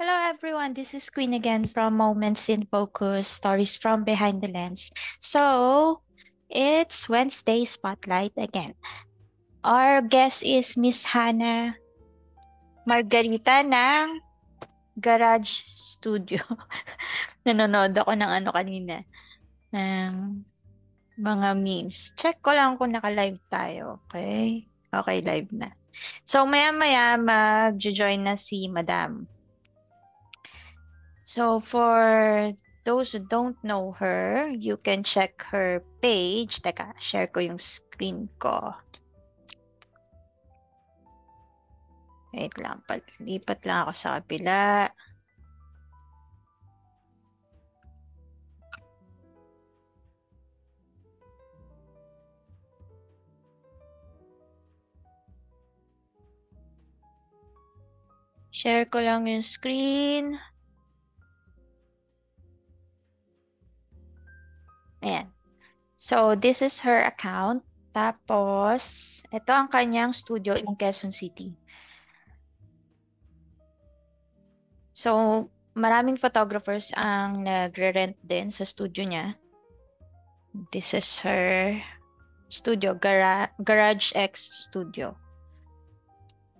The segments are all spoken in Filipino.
Hello everyone, this is Queen again from Moments in Focus, Stories from Behind the Lens. So, it's Wednesday Spotlight again. Our guest is Miss Hannah Margarita ng Garage Studio. Nanonood ako ng kanina, ng mga memes. Check ko lang kung naka-live tayo, okay? Okay, live na. So, maya-maya mag-join na si Madam. So for those who don't know her, you can check her page. Teka, share ko yung screen ko. Wait lang, lipat lang ako sa kabila. Share ko lang yung screen. Ayan. So, this is her account. Tapos, ito ang kanyang studio in Quezon City. So, maraming photographers ang nagre-rent din sa studio niya. This is her studio, Garage X Studio.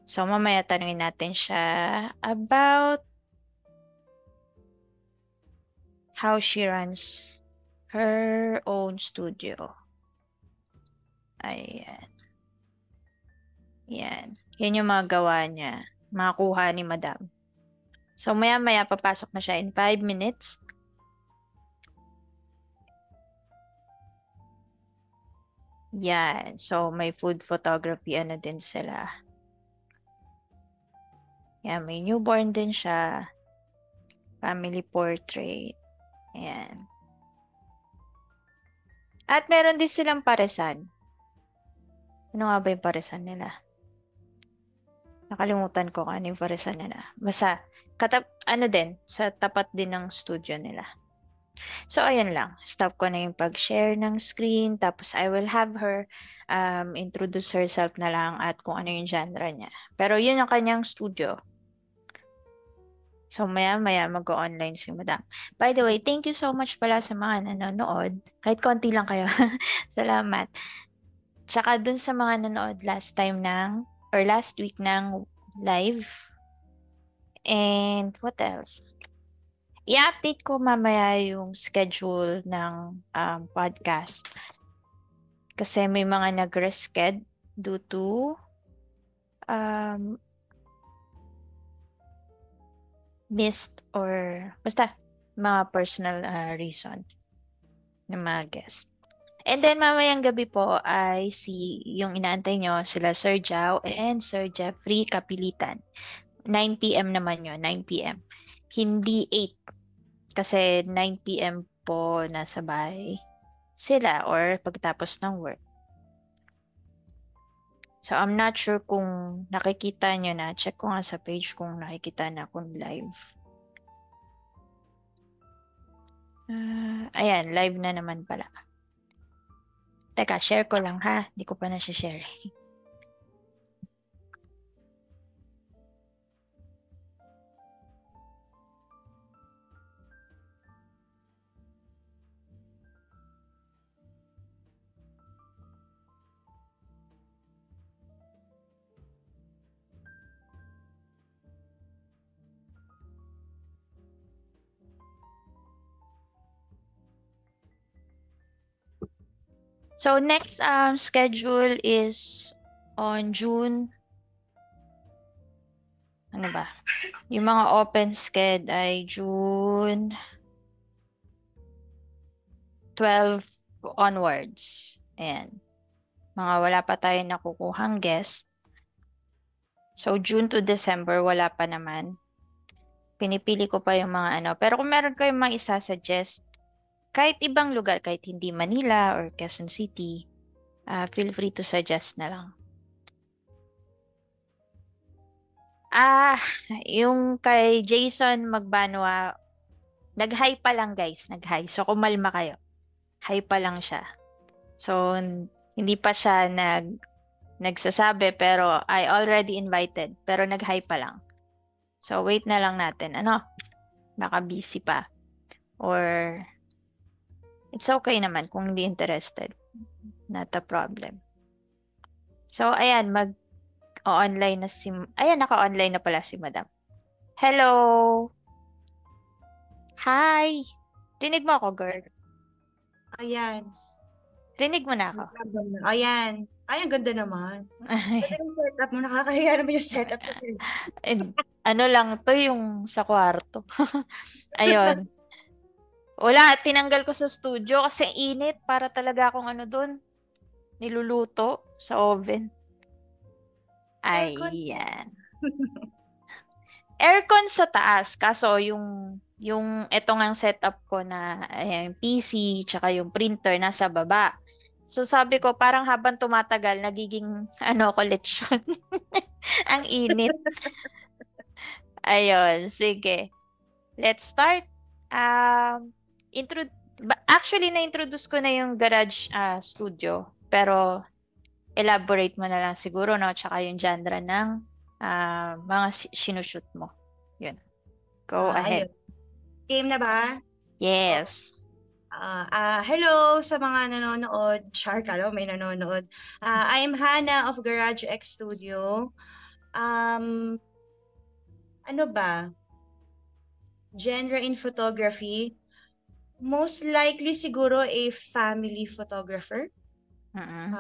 So, mamaya tanungin natin siya about how she runs her own studio. Ayan. Yan. Yan yung mga gawa niya. Makakuha ni Madam. So, maya-maya papasok na siya in 5 minutes. Yan. So, may food photography din sila. Yan. May newborn din siya. Family portrait. Ayan. At meron din silang paresan. Ano nga ba yung paresan nila? Nakalimutan ko kung ano yung paresan nila. Basta, sa tapat din ng studio nila. So, ayun lang. Stop ko na yung pag-share ng screen. Tapos, I will have her introduce herself na lang at kung ano yung genre niya. Pero, yun ang kanyang studio. So, maya-maya mag-online si Madam. By the way, thank you so much pala sa mga nanonood. Kahit konti lang kayo. Salamat. Tsaka dun sa mga nanonood last week ng live. And what else? I-update ko mamaya yung schedule ng podcast. Kasi may mga nag-resched due to missed or basta mga personal reason ng mga guest. And then mamayang gabi po ay yung inaantay nyo sila Sir Jao and Sir Jeffrey Kapilitan. 9 p.m. naman yun, 9 p.m. Hindi 8 kasi 9 p.m. po nasa bahay sila or pagtapos ng work. So, I'm not sure kung nakikita nyo na. Check ko nga sa page kung nakikita na kung live. Ayan, live na naman pala. Teka, share ko lang ha. Hindi ko pa na-share. So, next schedule is on June. Ano ba? Yung mga open sched ay June 12 onwards. Ayan. Mga wala pa tayo nakukuhang guest. So, June to December, wala pa naman. Pinipili ko pa yung mga Pero kung meron kayong mga isa-suggest, kahit ibang lugar, kahit hindi Manila or Quezon City, feel free to suggest na lang. Yung kay Jason Magbanwa, nag-hi pa lang guys, nag-hi. So, kumalma kayo. Hi pa lang siya. So, hindi pa siya nagsasabi pero I already invited. Pero nag-hi pa lang. So, wait na lang natin. Ano? Baka busy pa. Or, it's okay naman kung hindi interested. Not a problem. So, ayan, mag-online na si... Ayan, naka-online na pala si Madam. Hello! Hi! Rinig mo ako, girl. Ayan. Rinig mo na ako. Ayan. Ay, ang ganda naman. Ganda yung setup mo. Nakakahiya naman yung setup ko sa'yo. Ano lang to yung sa kwarto. Ayun. Wala, tinanggal ko sa studio kasi init para talaga akong ano doon. Niluluto sa oven. Aircon. Ayan. Aircon sa taas. Kaso yung eto ngang setup ko na ayan, PC tsaka yung printer nasa baba. So sabi ko parang habang tumatagal nagiging ano ko lechon. Ang init. Ayun, sige. Let's start. Um, actually, na-introduce ko na yung garage studio. Pero, elaborate mo na lang siguro, no? Tsaka yung genre ng mga sinushoot mo. Yun. Go ahead. Ayun. Game na ba? Yes. Hello sa mga nanonood. Char, kala may nanonood. I'm Hannah of Garage X Studio. Ano ba? Genre in photography. Most likely siguro a family photographer. Mm-mm.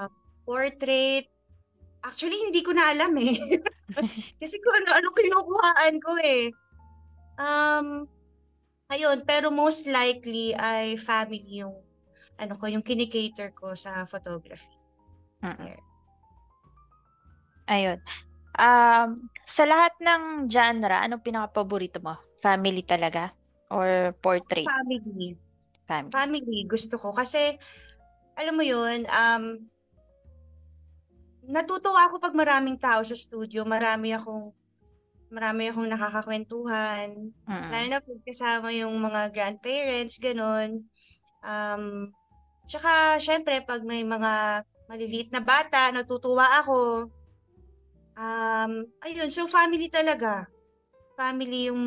Portrait. Actually, hindi ko na alam eh. Kasi kung ano-ano kinukuhaan ko eh. Ayun, pero most likely ay family yung yung kinikater ko sa photography. Mm-mm. There. Ayun. Sa lahat ng genre, anong pinaka-paborito mo? Family talaga? Or portrait? Family. Family. Family, gusto ko. Kasi, alam mo yun, natutuwa ako pag maraming tao sa studio. Marami akong nakakakwentuhan. Lalo Mm-mm. na pag kasama yung mga grandparents, ganun. Tsaka, syempre, pag may mga maliliit na bata, natutuwa ako. Ayun, so family talaga. Family yung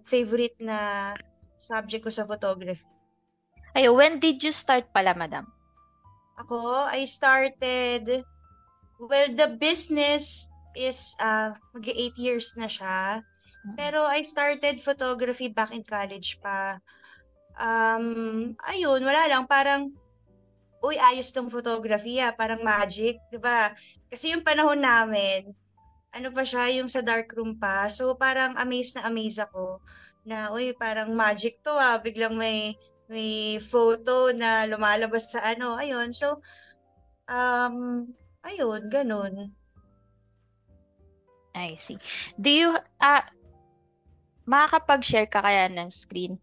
favorite na subject ko sa photography. Ayun, when did you start pala, madam? Ako, I started, well, the business is mag 8 years na siya. Mm-mm. Pero I started photography back in college pa. Ayun, wala lang, parang, uy, ayos tong photography parang magic, di ba? Kasi yung panahon namin, ano pa siya, yung sa darkroom pa. So, parang amazed na amazed ako na, uy, parang magic to biglang may photo na lumalabas sa ano. Ayun, so, ayun, ganun. I see. Do you, makakapag-share ka kaya ng screen?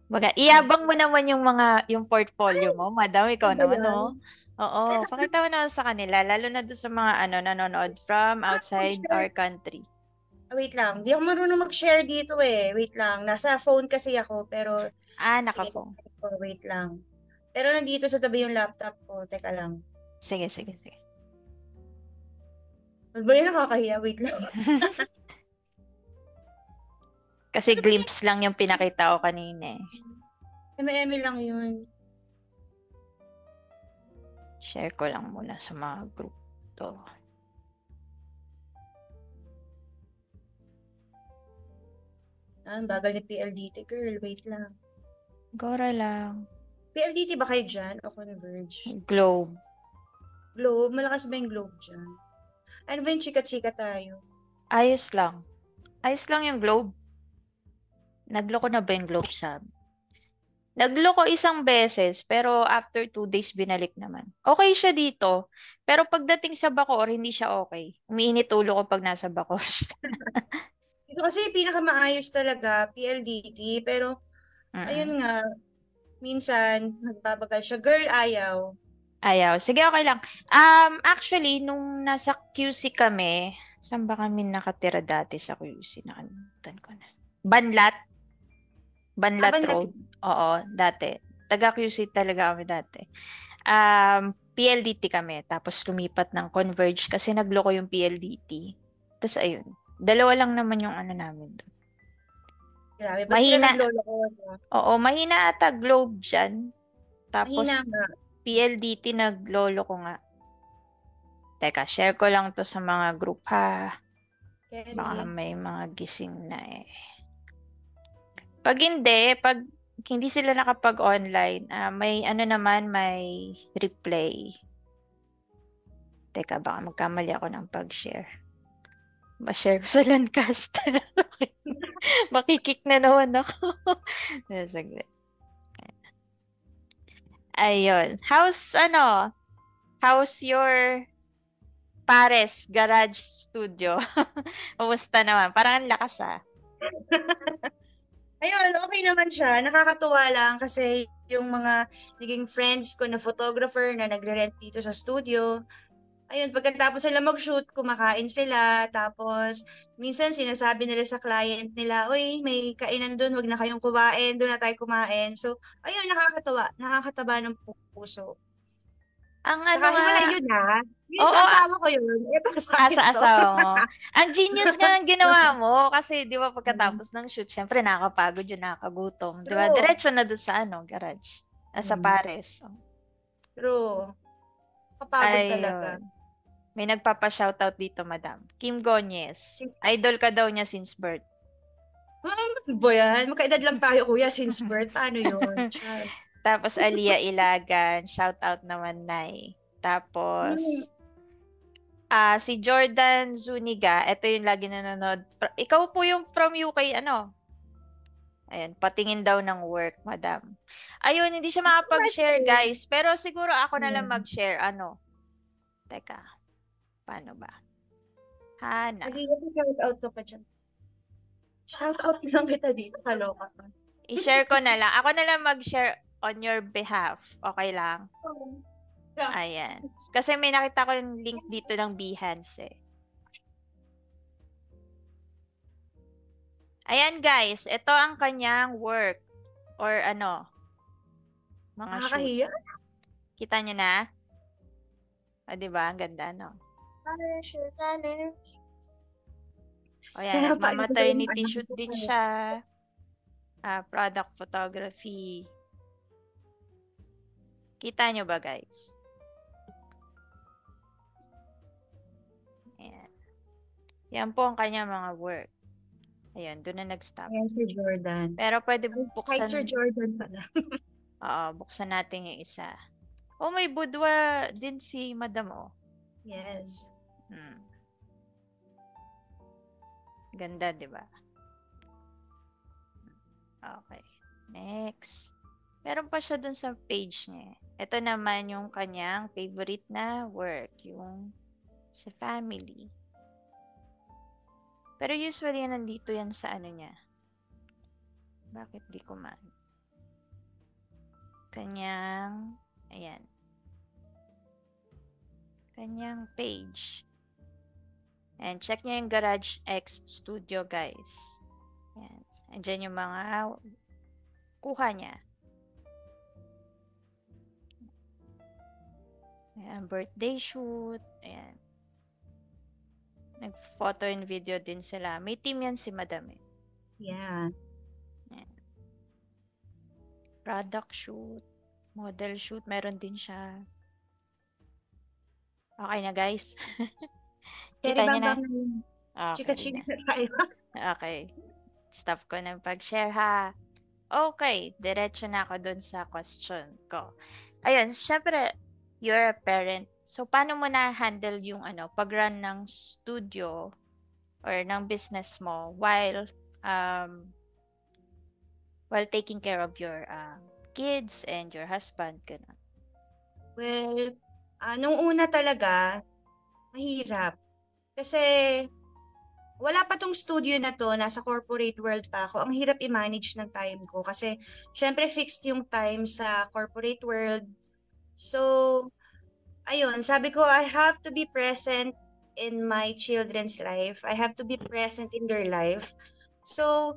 Baga, Ay, iyabang mo naman yung portfolio mo, madam, ikaw ano ba naman, yan? no? Oo, pakita mo naman sa kanila, lalo na doon sa mga nanonood from outside Mag-share. our country. Wait lang, di ako marunong mag-share dito eh. Wait lang, nasa phone kasi ako, pero, sige, Naka-phone. wait lang. Pero nandito sa tabi yung laptop ko, teka lang. Sige, sige, sige. Ano ba yun, nakakahiya? Wait lang. Kasi glimpse lang yung pinakita ko kanina eh. Eme lang yun. Share ko lang muna sa mga group to. Bagal ni PLDT, girl. Wait lang. Gora lang. PLDT ba kayo dyan o Converge? Globe. Globe? Malakas ba yung Globe dyan? Ano ba yung chika-chika tayo? Ayos lang. Ayos lang yung Globe. Nagloko na ba yung Globe sa amin? Nagloko isang beses, pero after 2 days binalik naman. Okay siya dito, pero pagdating sa Bacoor, hindi siya okay. Umiinit ulo ko pag nasa Bacoor. Ito kasi pinakamaayos talaga, PLDT. Pero, Mm-mm. ayun nga, minsan, nagbabagal siya. Girl, ayaw. Ayaw. Sige, okay lang. Actually, nung nasa QC kami, saan ba kami nakatira dati sa QC? Nakalimutan ko na. Banlat. Banlat Aban natin. Road. Oo, dati. Taga QC talaga kami dati. PLDT kami. Tapos lumipat ng Converge kasi nagloko yung PLDT. Tapos ayun. Dalawa lang naman yung ano namin doon. Grabe, ba't sila Mahina, naglolo ko? No? oo, mahina ata Globe dyan. Tapos, Mahina nga. PLDT naglolo ko nga. Teka, share ko lang to sa mga group ha. Baka Kerry. may mga gising na eh. Pag hindi sila nakapag-online, may ano naman, may replay. Teka, baka magkamali ako ng pag-share. Ma-share ko sa Lancaster. Makikik na naman ako. Saglit. Ayun. How's your Pares Garage Studio? Kumusta naman? Parang ang lakas ah. Ayun, okay naman siya. Nakakatuwa lang kasi yung mga naging friends ko na photographer na nagre-rent dito sa studio. Ayun, pagkatapos sila mag-shoot, kumakain sila. Tapos, minsan sinasabi nila sa client nila, uy, may kainan doon, wag na kayong kumain, doon na tayo kumain. So, ayun, nakakatuwa. Nakakataba ng puso. Ang ano Tsaka nga, hiwalay yun ha. Yung oo, sa asawa ko yun. Ito sa akin sa to. asawa mo. Ang genius nga ng ginawa mo kasi 'di ba Mm, pagkatapos ng shoot, syempre nakakapagod yun, nakakagutom. 'Di ba? True. Diretso na doon sa ano, garage. Sa Mm, Pares. Oh. True. Kapagod talaga. Ayun. May nagpapa-shoutout dito, madam. Kim Gonyes. Si Idol ka daw niya since birth. ano ba yan? Magkaedad lang tayo, kuya, since birth. Paano yun? Char. Tapos Alia Ilagan, shoutout naman Nay. Hmm. Tapos si Jordan Zuniga, ito yung lagi nanonood. Ikaw po yung from UK, ano? Ayan, patingin daw ng work, madam. Ayun, hindi siya makapag-share, Question. guys. Pero siguro ako na lang Hmm. mag-share, ano? Teka, paano ba? Hana. Sige, shout out ka pa dyan. Shout out lang kita dito. Kaloka ka. I-share ko na lang. Ako na lang mag-share on your behalf. Okay lang? Oh. Yeah. Ayan. Kasi may nakita ko yung link dito ng Behance eh. Ayan guys, ito ang kanyang work or ano, mga shoot. Nakakahiya. Kita nyo na? O, diba? Ang ganda, no? O yan, nagma-maternity shoot din siya. Product photography. Kita nyo ba, guys? Ayan. Yan po ang kanyang mga work. Ayun, doon na nag-stop. Ayan, Sir Jordan. Pero pwede Kahit Sir buksan, Jordan pala. buksan natin yung isa. Oh, may budwa din si Madam, oh. Yes. Ganda, di ba? Okay. Next. Meron pa siya dun sa page niya. Ito naman yung kanyang favorite na work, yung sa family. Pero usually, nandito yan sa ano niya. Bakit di ko man? Kanyang, ayan. Kanyang page. And check nyo yung Garage X Studio, guys. Ayan. Andyan yung mga kuha niya. Ayan, birthday shoot. Ayan. Nag-photo and video din sila. May team yan si Madam eh. Yeah. Ayan. Product shoot. Model shoot. Meron din siya. Okay na, guys. Kita niyo na? Okay Chika-chika na. tayo. Okay. Stop ko ng pag-share ha. Okay. Diretso na ako dun sa question ko. Ayun, syempre, you're a parent. So, paano mo na-handle yung pag-run ng studio or ng business mo while taking care of your kids and your husband? Ganun. Well, nung una talaga, mahirap. Kasi, wala pa tong studio na to, nasa corporate world pa ako. Ang hirap i-manage ng time ko kasi syempre fixed yung time sa corporate world. So, ayun, sabi ko, I have to be present in my children's life. I have to be present in their life. So,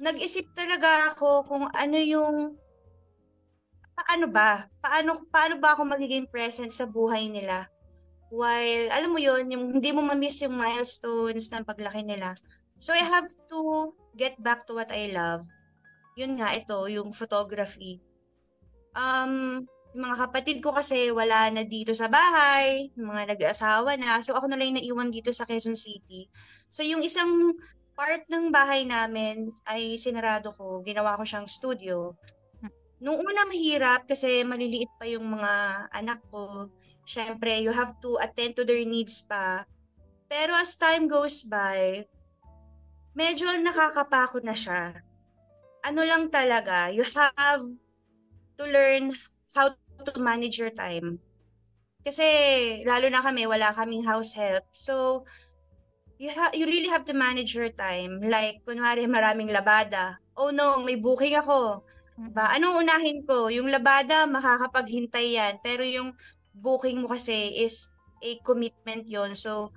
nag-isip talaga ako kung ano yung, paano ba? Paano ba ako magiging present sa buhay nila while, alam mo yun, yung hindi mo ma-miss yung milestones ng paglaki nila. So, I have to get back to what I love. Yun nga, ito, yung photography. Yung mga kapatid ko kasi wala na dito sa bahay, yung mga nag-asawa na. So, ako na lang yung naiwan dito sa Quezon City. So, yung isang part ng bahay namin ay sinarado ko. Ginawa ko siyang studio. Nung una mahirap kasi maliliit pa yung mga anak ko. Siyempre, you have to attend to their needs pa. Pero as time goes by, medyo nakakapako na siya. Ano lang talaga, you have to learn how to manage your time. Kasi lalo na kami, wala kaming house help. So, you really have to manage your time. Like, kunwari maraming labada. Oh no, may booking ako. Diba? Anong unahin ko? Yung labada, makakapaghintay yan. Pero yung booking mo kasi is a commitment yon. So,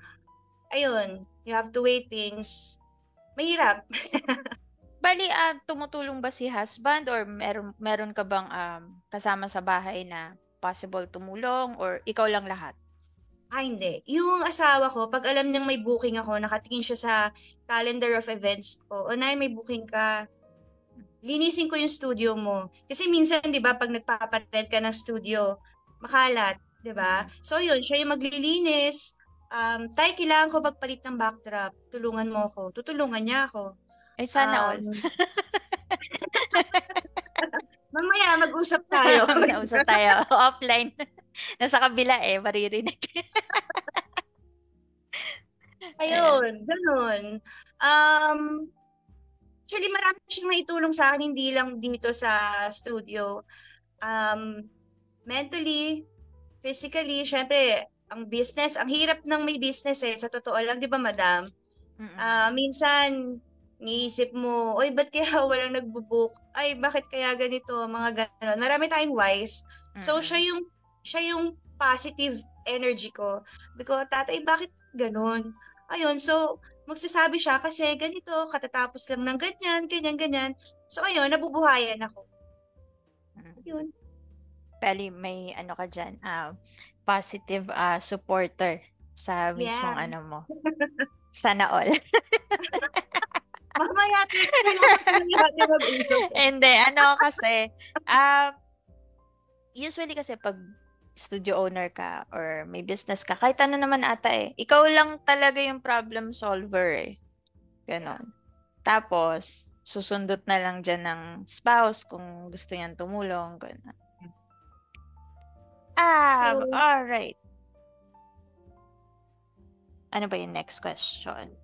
ayun, you have to weigh things. Mahirap. Bali, tumutulong ba si husband or meron ka bang kasama sa bahay na possible tumulong or ikaw lang lahat? Hindi. Yung asawa ko, pag alam niyang may booking ako, nakatingin siya sa calendar of events ko, o nay, may booking ka, linisin ko yung studio mo. Kasi minsan, di ba, pag nagpaparent ka ng studio, makalat, di ba? So yun, siya yung maglilinis. Tay, kailangan ko magpalit ng backdrop. Tulungan mo ako. Tutulungan niya ako. Eh, sana all. Mamaya, mag-usap tayo. Mag-usap tayo. Offline. Nasa kabila maririnig. Ayun, ganun. Actually, marami siyang naitulong sa akin, hindi lang dito sa studio. Mentally, physically, syempre, ang business, ang hirap ng may business sa totoo lang, di ba, madam? Minsan, niisip mo, oy, ba't kaya walang nagbo-book? Ay, bakit kaya ganito? Mga ganon. Marami tayong wise. So, siya yung positive energy ko. Because, tatay, bakit ganon? Ayun, so, magsasabi siya kasi ganito, katatapos lang ng ganyan, ganyan. So, ayun, nabubuhayan ako. Ayun. Bali, may ano ka dyan, positive supporter sa mismong ano mo. Sana all. Mamaya natin mag-usap. Hindi, kasi, usually kasi pag studio owner ka or may business ka, kahit ano naman ata ikaw lang talaga yung problem solver Ganon. Tapos, susundot na lang dyan ng spouse kung gusto niyang tumulong. Ganon. Alright. Ano ba yung next question?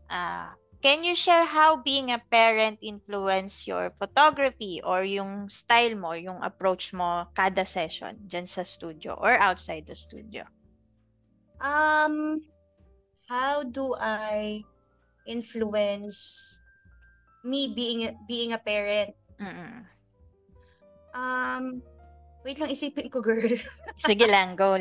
Can you share how being a parent influence your photography or yung style mo, yung approach mo kada session dyan sa studio or outside the studio? How do I influence me being a parent? Wait lang, isipin ko, girl. Sige lang, go.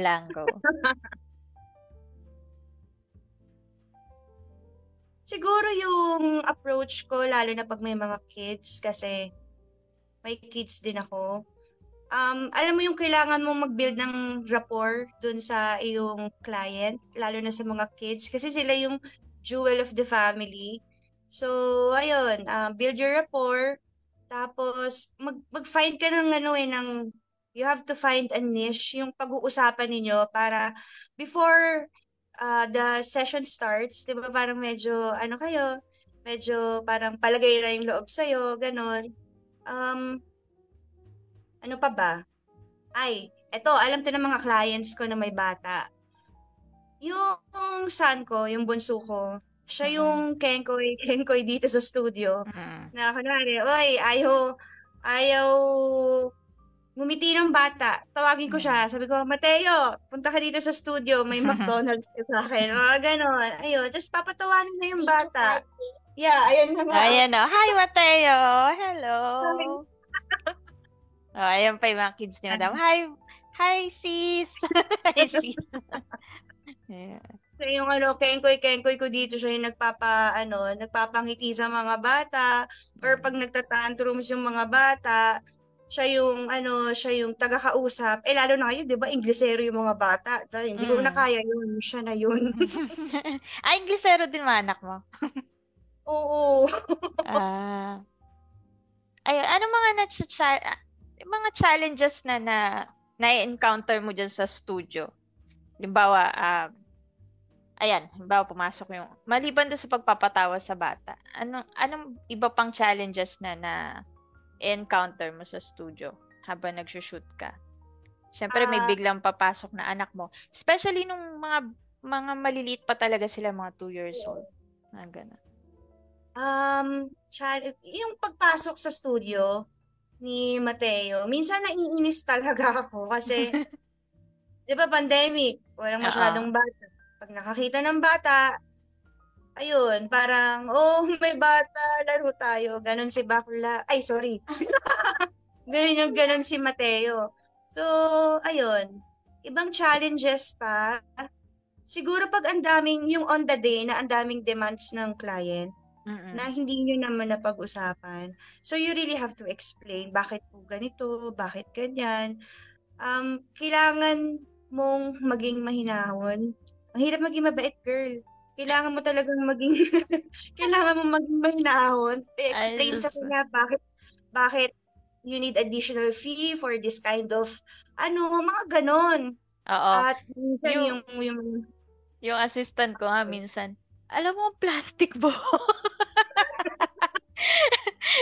Siguro yung approach ko, lalo na pag may mga kids, kasi may kids din ako. Alam mo yung kailangan mong mag-build ng rapport dun sa iyong client, lalo na sa mga kids, kasi sila yung jewel of the family. So, ayun, build your rapport, tapos mag-find ka ng you have to find a niche, yung pag-uusapan ninyo para before the session starts, di ba parang medyo, medyo parang palagay na yung loob sa'yo, ganon. Ano pa ba? Ay, eto, alam to ng mga clients ko na may bata. Yung son ko, yung bunso ko, siya yung kenkoy dito sa studio. Na kunwari, oy, ayaw ngumiti ng bata. Tawagin ko siya. Sabi ko, Mateo, punta ka dito sa studio. May McDonald's ka sa akin. Mga ganon. Ayun. Tapos papatawanin na yung bata. Yeah, ayun na nga. Ayan o. Hi, Mateo. Hello. Ayan pa yung mga kids niyo daw. Hi, sis. Hi, sis. Yeah. So, yung kenkoy ko dito siya yung nagpapangiti sa mga bata or pag nagtatantrums yung mga bata, siya yung taga-kausap. Lalo na ngayon, 'di ba, Inglesero yung mga bata. Hindi ko na Mm. kaya yun, siya na yun. Inglesero din mga anak mo? Oo. Ah. Ayun, ano mga mga challenges na-encounter mo dyan sa studio? Halimbawa, halimbawa pumasok yung, maliban doon sa pagpapatawa sa bata, anong iba pang challenges na-encounter mo sa studio habang nagsushoot ka? Siyempre, may Ah, biglang papasok na anak mo. Especially nung mga maliliit pa talaga sila, mga 2 years old. Mga ganun. yung pagpasok sa studio ni Mateo, minsan naiinis talaga ako kasi 'di ba pandemic, walang Oo. masyadong bata. Pag nakakita ng bata, ayun, parang, oh, may bata, laro tayo. Ganon si Bakla. Ay, sorry. Ganon si Mateo. So, ayun. Ibang challenges pa. Siguro pag ang daming, yung on the day na ang daming demands ng client na Mm-mm. hindi nyo naman napag-usapan. So, you really have to explain bakit po ganito, bakit ganyan. Kailangan mong maging mahinahon. Ang hirap maging mabait, girl. Kailangan mo talagang maging kailangan mo maging mahinahon. Ay, I-explain sa Diyos. kanya bakit you need additional fee for this kind of mga ganon. Oo. At minsan Yung, yung yung assistant ko nga minsan, alam mo, ang plastic mo.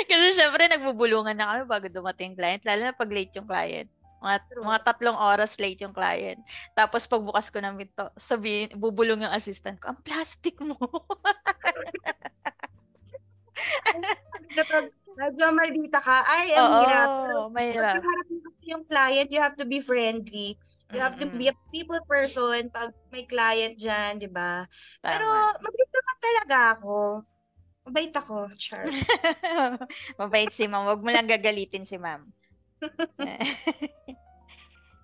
Kasi syempre, nagbubulungan na kami bago dumating yung client, lalo na pag late yung client. Mga true. 3 oras late yung client. Tapos pagbukas ko ng pinto, bubulong yung assistant ko, ang plastic mo. Kapag medyo maldita ka, ay, ang hirap. Pero Oo, pag mahirap. kaharap mo kasi yung client, you have to be friendly. You have to be Mm-mm. a people person pag may client dyan, di ba? Pero Tama. mabait naman talaga ako. Mabait ako, Char. Mabait si ma'am. Huwag mo lang gagalitin si ma'am.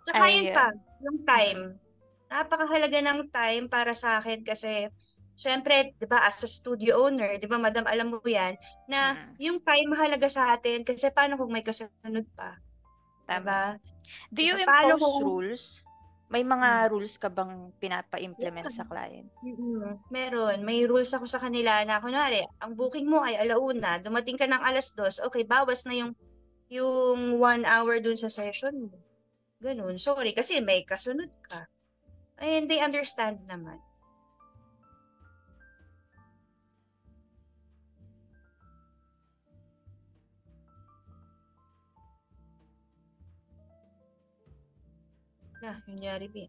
Tsaka yun pa, Ayun. yung Mm-mm. time. Napakahalaga ng time para sa akin kasi syempre, 'di ba, as a studio owner, 'di ba, madam, alam mo 'yan, na Mm-mm. yung time mahalaga sa atin kasi paano kung may kasunod pa, 'di Tama. ba? Do 'Di you ba? Paano impose kung rules? May hmm, mga rules ka bang pinapa-implement yeah. sa client? Meron. May rules ako sa kanila na kunwari, ang booking mo ay 1:00, dumating ka ng 2:00, okay, bawas na yung 1 hour dun sa session mo. Ganun. Sorry, kasi may kasunod ka. And they understand naman. Yung Jollibee.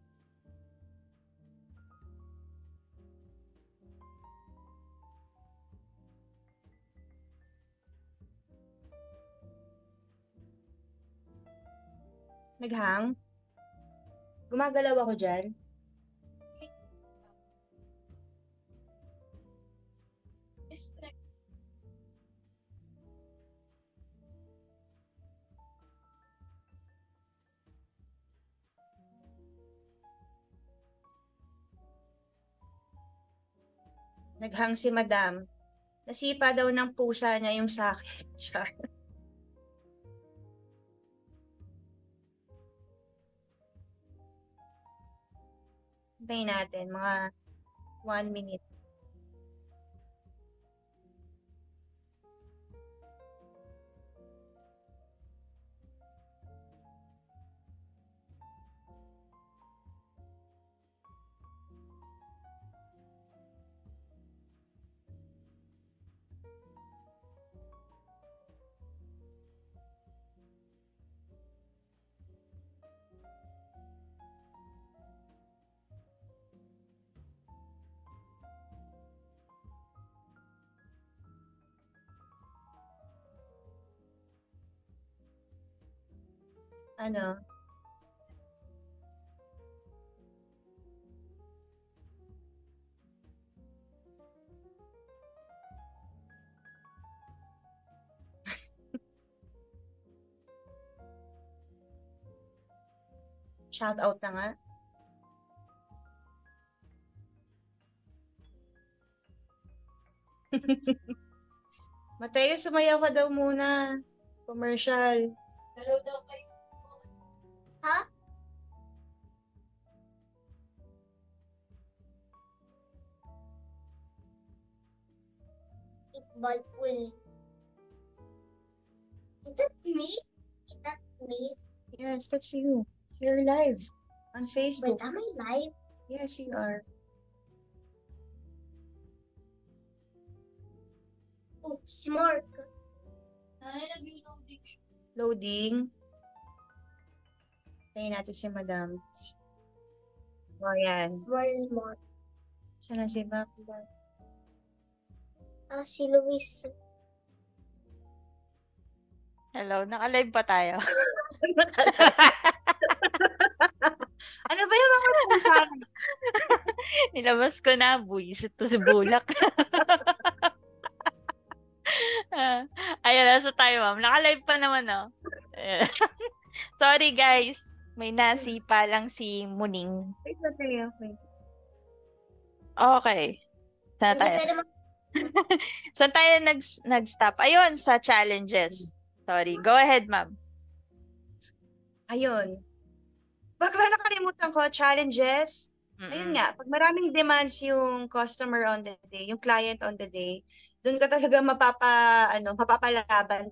Naghang? Gumagalaw ako dyan? Naghang si madam. Nasipa daw ng pusa niya yung sakit. Char. Hintayin natin, mga 1 minute. Ano? Shout out na nga. Mateo, sumayaw ka daw muna. Commercial. Ha? Football pool. Is that me? Is that me? Yes, that's you. You're live on Wait, Facebook. am I live? Yes, you are. Oops, Mark. Loading. Tayo natin si Madam. O, yan. Where is Mark? Saan na si Bob? Si Luis. Hello, naka-live pa tayo. Ano ba yung mga pusa? Nilabas ko na, buisit to si Bulak. Ayun, nasa tayo, ma'am. Naka-live pa naman, oh. Sorry, guys. May nasipa lang si Muning. Okay. Okay. Saan Hindi tayo? pwede Saan tayo nag-stop? Ayun, sa challenges. Sorry. Go ahead, ma'am. Ayun. Bakla nakalimutan ko, challenges. Ayun nga, pag maraming demands yung customer on the day, yung client on the day, doon ka talaga mapapalaban.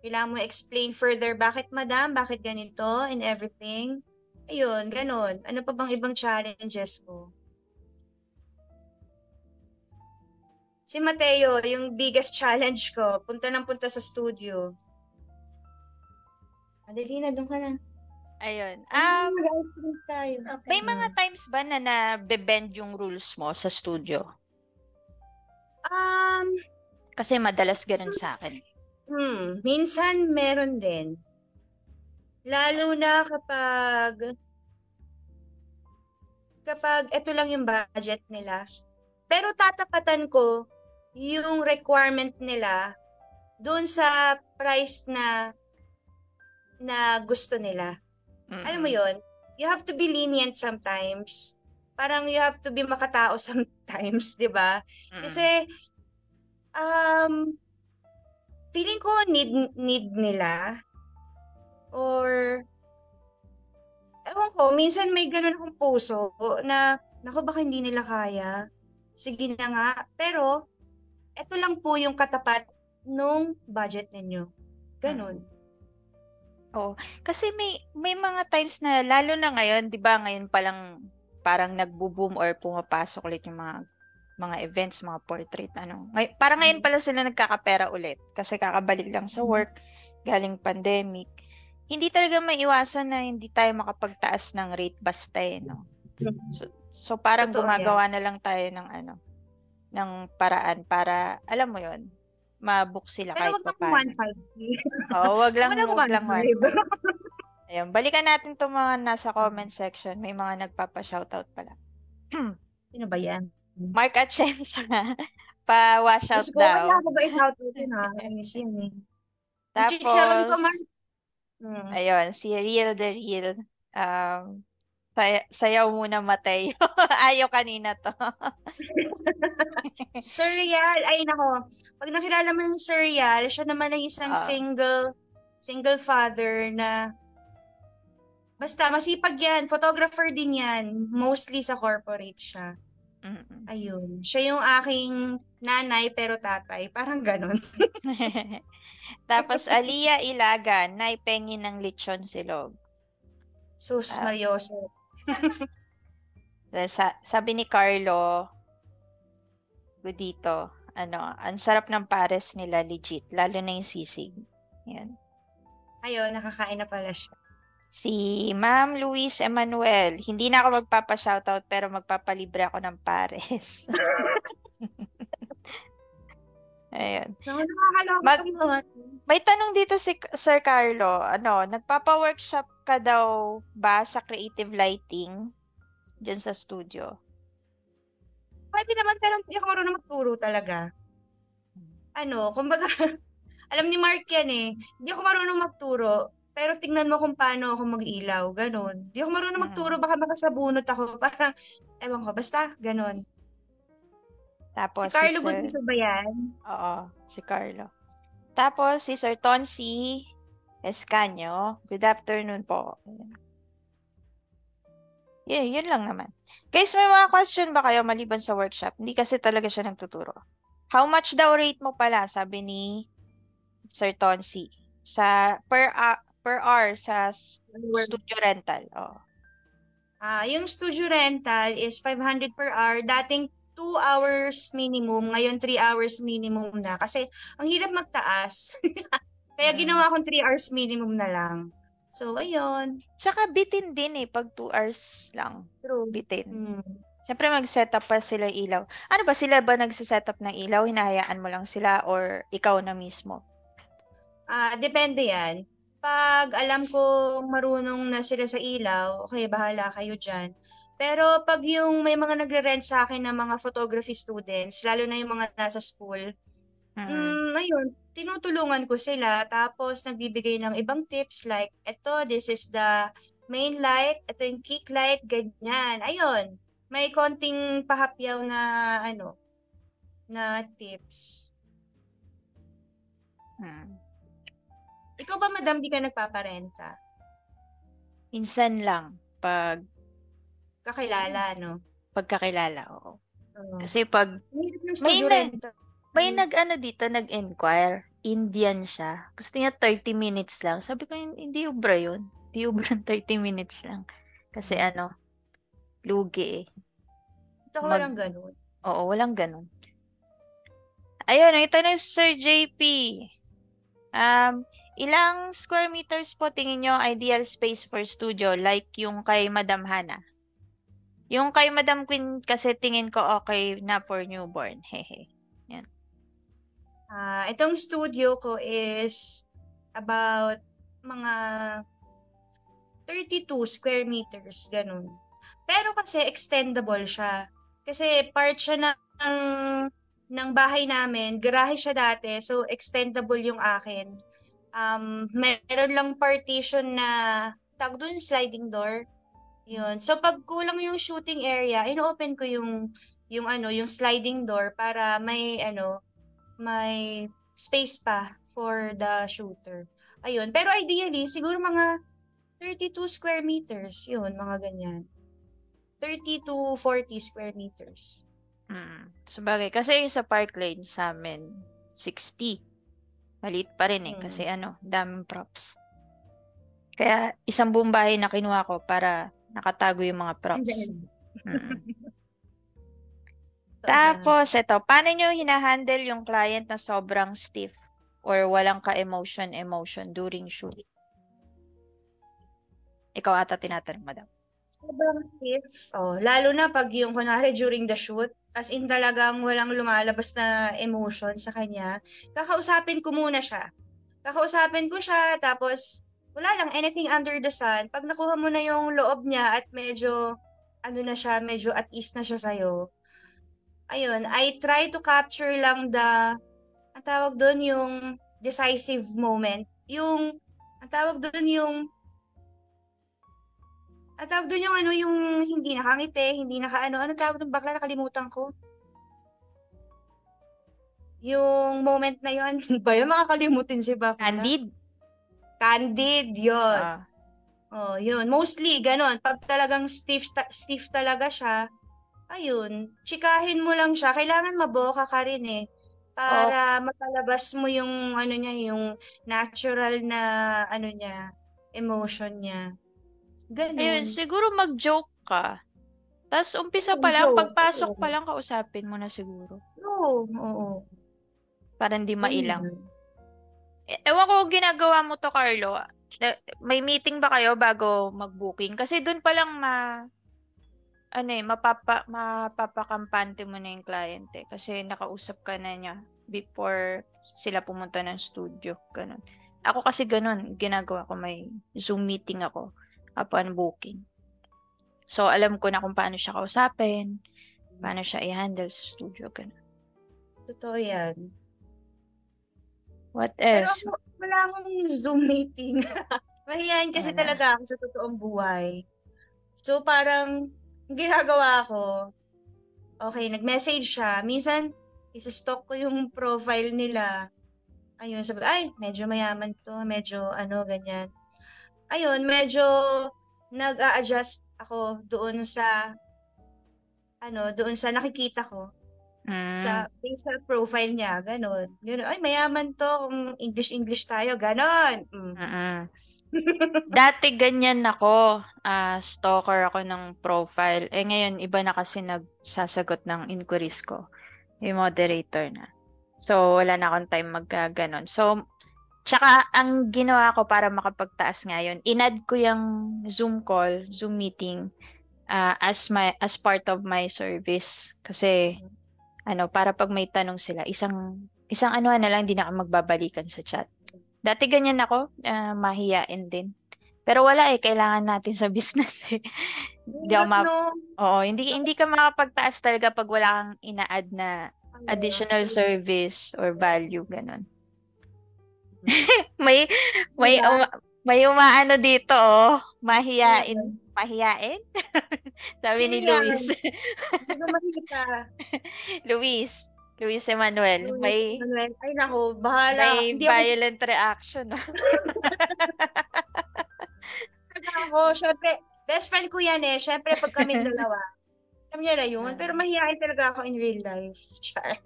Kailangan mo explain further, bakit madam, bakit ganito, and everything. Ayun, ganun. Ano pa bang ibang challenges ko? Si Mateo, yung biggest challenge ko, punta sa studio. Adelina, doon ka na. Ayun. Tayo. May mga times ba na na-bend yung rules mo sa studio? Kasi madalas ganun sa akin. Minsan meron din. Lalo na kapag ito lang yung budget nila. Pero tatapatan ko yung requirement nila doon sa price na gusto nila. Alam mo yun? You have to be lenient sometimes. Parang you have to be makatao sometimes, di ba? Kasi, feeling ko need nila. Or, ewan ko, minsan may ganun akong puso na, naku, baka hindi nila kaya. Sige na nga. Pero, eto lang po yung katapat nung budget ninyo. Ganun. Oo. Kasi may mga times na, lalo na ngayon, di ba, ngayon palang parang nagbo-boom or pumapasok ulit yung mga events, mga portrait, parang ngayon pala sila nagkakapera ulit. Kasi kakabalik lang sa work, galing pandemic. Hindi talaga maiwasan na hindi tayo makapagtaas ng rate basta no? So parang Totoo gumagawa na lang tayo ng paraan para, alam mo yon, mabook sila pero kahit wag pa paano. 1.5. Oo, wag lang 1.5. 1.5. Ayun, balikan natin itong mga nasa comment section. May mga nagpapa-shoutout pala. Sino ba yan? Mark Atienza, pa-washout daw. Wala ko ba i-shoutout yun ha? Ayos yan eh. Tapos, ko, Mark. Ayun, si Real the Real. Sayaw muna, Mateo. Ayaw kanina to. Sir Rial, ay nako. Pag nakilala mo yung Sir Rial, siya naman ay isang single father na basta masipag yan. Photographer din yan. Mostly sa corporate siya. Ayun. Siya yung aking nanay pero tatay. Parang ganon. Tapos, Aliyah Ilagan, naipengin ng lechon silog. Sus, Marioso. Sabi ni Carlo, dito, ang sarap ng pares nila, legit. Lalo na yung sisig. Yan. Ayun, nakakain na pala siya. Si Ma'am Luis Emanuel, hindi na ako magpapa-shoutout pero magpapalibre ako ng pares. Ayun. May tanong dito si Sir Carlo, nagpapa-workshop ka daw ba sa creative lighting dyan sa studio? Pwede naman, pero hindi ako marunong magturo talaga. Kumbaga, alam ni Mark yan eh. Hindi ako marunong magturo, pero tingnan mo kung paano ako mag-ilaw, ganon. Hindi ako marunong magturo, baka makasabunot ako. Parang, ewan ko, basta, ganon. Tapos, si Carlo Gudito ba yan? Oo, si Carlo. Tapos, si Sir Tonsi, Escanio. Good afternoon po. Yeah, yun lang naman. Guys, may mga question ba kayo maliban sa workshop? Hindi kasi talaga siya nagtuturo. How much daw rate mo pala, sabi ni Sir Tonsi? Sa per hour sa studio rental. Oh. Yung studio rental is 500 per hour. Dating 2 hours minimum, ngayon 3 hours minimum na. Kasi ang hirap magtaas. Kaya ginawa kong 3 hours minimum na lang. So, ayun. Tsaka bitin din eh, pag 2 hours lang. True. Bitin. Siyempre mag-setup pa sila ilaw. Ano ba, sila ba nagsisetup ng ilaw? Hinahayaan mo lang sila or ikaw na mismo? Depende yan. Pag alam kong marunong na sila sa ilaw, okay, bahala kayo dyan. Pero pag yung may mga nagre-rent sa akin ng mga photography students, lalo na yung mga nasa school, ayun, tinutulungan ko sila. Tapos nagbibigay ng ibang tips like, this is the main light, ito yung kick light, ganyan. Ayun, may konting pahapyaw na, na tips. Ikaw ba, madam, di ka nagpaparenta? Minsan lang. Pag Kakilala, no? pagkakilala, oo. Oo. Kasi pag may nag-ano dito, nag-inquire. Indian siya. Gusto niya 30 minutes lang. Sabi ko, hindi ubra yun. Hindi ubra 30 minutes lang. Kasi lugi eh. Ito walang ganun. Oo, walang ganun. Ayun, ito na si Sir JP. Ilang square meters po tingin nyo ideal space for studio like yung kay Madam Hana? Yung kay Madam Queen kasi tingin ko okay na for newborn. Hehe. Yan. Itong studio ko is about mga 32 square meters, ganun. Pero kasi extendable siya. Kasi part siya ng bahay namin. Garahe siya dati, so extendable yung akin. Meron lang partition na tag doon sliding door. Yun. So pag kulang yung shooting area, ino-open ko yung sliding door para may space pa for the shooter. Ayun. Pero ideally, siguro mga 32 square meters. Yun, mga ganyan. 30 to 40 square meters. Sabagay, kasi sa Park Lane sa amin, 60. Maliit pa rin eh, kasi daming props. Kaya isang buong bahay na kinuha ko para nakatago yung mga props. Tapos, ito, paano nyo hinahandle yung client na sobrang stiff or walang ka-emotion during shoot? Ikaw ata tinatanong, madam. Sobrang stiff. Lalo na pag yung kunwari during the shoot, as in talagang walang lumalabas na emotion sa kanya, kakausapin ko muna siya. Kakausapin ko siya, tapos wala lang, anything under the sun. Pag nakuha mo na yung loob niya at medyo, medyo at ease na siya sa'yo, ayun, I try to capture lang ang tawag doon yung decisive moment. Ang tawag doon yung hindi nakangiti, hindi ano tawag doon, bakla, nakalimutan ko. Yung moment na yun, ba yun, makakalimutin si bakla? Candid, yun. Yun. Mostly, ganon. Pag talagang stiff talaga siya, ayun, chikahin mo lang siya. Kailangan maboka ka rin eh. Para makalabas mo yung, yung natural na, emotion niya. Ganon. Ayun, siguro mag-joke ka. Tapos umpisa pa lang, pagpasok pa lang, kausapin mo na siguro. Oo. Para hindi mailang. Ewan ko ginagawa mo to, Carlo. May meeting ba kayo bago mag-booking? Kasi doon pa lang mapapakampante mo na yung client eh. Kasi nakausap ka na niya before sila pumunta ng studio. Ganun. Ako kasi ganun, ginagawa ko, may Zoom meeting ako upon booking. So, alam ko na kung paano siya kausapin, paano siya i-handle sa studio. Ganun. Totoo yan. What else? Pero wala akong Zoom meeting. Mahihayin kasi talaga ako sa totoong buhay. So, parang ginagawa ko, okay, nag-message siya. Minsan, isa-stalk ko yung profile nila. Ayun, sabi, ay, medyo mayaman to, medyo ano, ganyan. Ayun, medyo nag-a-adjust ako doon sa nakikita ko. Mm. Based sa profile niya, ganun. Ganun, ay, mayaman to, kung English tayo, ganun. Mm. Dati ganyan ako, stalker ako ng profile. Ngayon, iba na kasi nagsasagot ng inquiries ko. Yung moderator na. So, wala na akong time magkaganon. So, tsaka ang ginawa ko para makapagtaas ngayon, inad ko yung Zoom call, Zoom meeting, as part of my service. Kasi, para pag may tanong sila, isang ano na lang, hindi na ako magbabalikan sa chat. Dati ganyan ako, mahiyain din. Pero wala kailangan natin sa business eh. Hindi ako Hirap, no? Oo, hindi ka makapagtaas talaga pag wala kang ina-add na additional So, service or value, ganun. May diba? may umaano dito, mahiyain. Ayan. Mahiyain? Sabi Sino ni yan? Luis. Hindi ko makita. Luis Emmanuel. Manuel. Ay, naku, bahala. May Hindi ako violent reaction. talaga ako. Syempre, best friend ko yan eh. Syempre, pag kami dalawa, alam niya na yun. Pero mahihain talaga ako in real life. Char.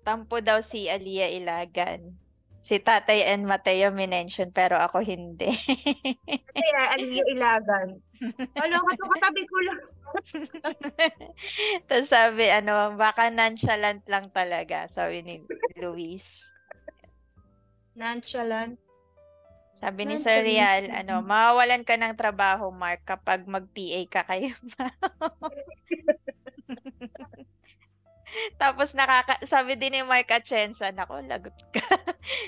Tampo daw si Aliyah Ilagan. Si Tatay and Mateo minention pero ako hindi. Kaya, Aliyah Ilagan. Wala ka to, katabi ko lang. Tapos sabi, baka nonchalant lang talaga, sabi ni Luis. Nonchalant. Sabi ni Sir Real, mawawalan ka ng trabaho, Mark, kapag mag-PA ka kayo. Tapos sabi din ni Mark Atienza, nako, lagot ka.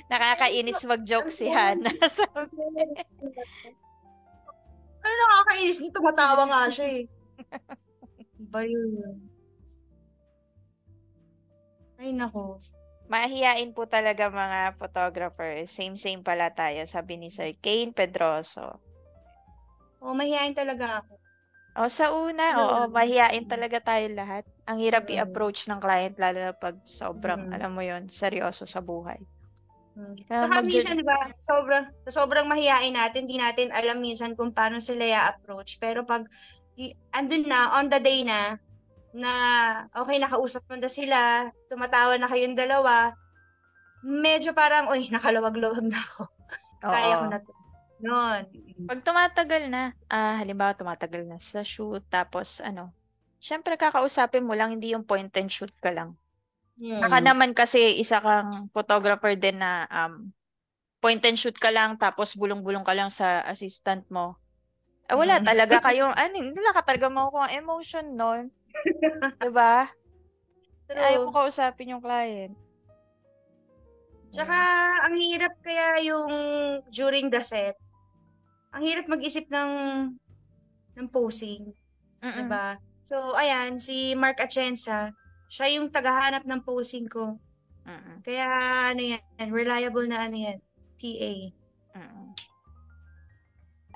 Nakakainis mag-joke si Hannah. Ano nakakainis dito? Matawa nga siya eh. Ba yun? Ay, nako. Mahihain po talaga mga photographer. Same pala tayo, sabi ni Sir Kane Pedroso. Mahihain talaga ako. Sa una, mahihain talaga tayo lahat. Ang hirap i-approach ng client, lalo na pag sobrang, alam mo yon, seryoso sa buhay. Saka minsan, di ba, sobrang mahihain natin, di natin alam minsan kung paano sila i-approach. Pero pag andun na, on the day na okay, nakausap mo na sila, tumatawa na kayong dalawa, medyo parang, uy, nakaluwag-luwag na ako. Kaya ko na to. Noon. Pag tumatagal na, halimbawa tumatagal na sa shoot, tapos syempre kakausapin mo lang, hindi yung point and shoot ka lang. Baka naman kasi isa kang photographer din na point and shoot ka lang, tapos bulong-bulong ka lang sa assistant mo. Wala talaga kayong, wala ka talaga makukuha emotion nun. Diba? Ayaw mo kausapin yung client. Tsaka, ang hirap kaya yung during the set, ang hirap mag-isip ng posing. Diba? So, ayan, si Mark Atienza, siya yung tagahanap ng posing ko. Kaya, yan, reliable na yan, PA.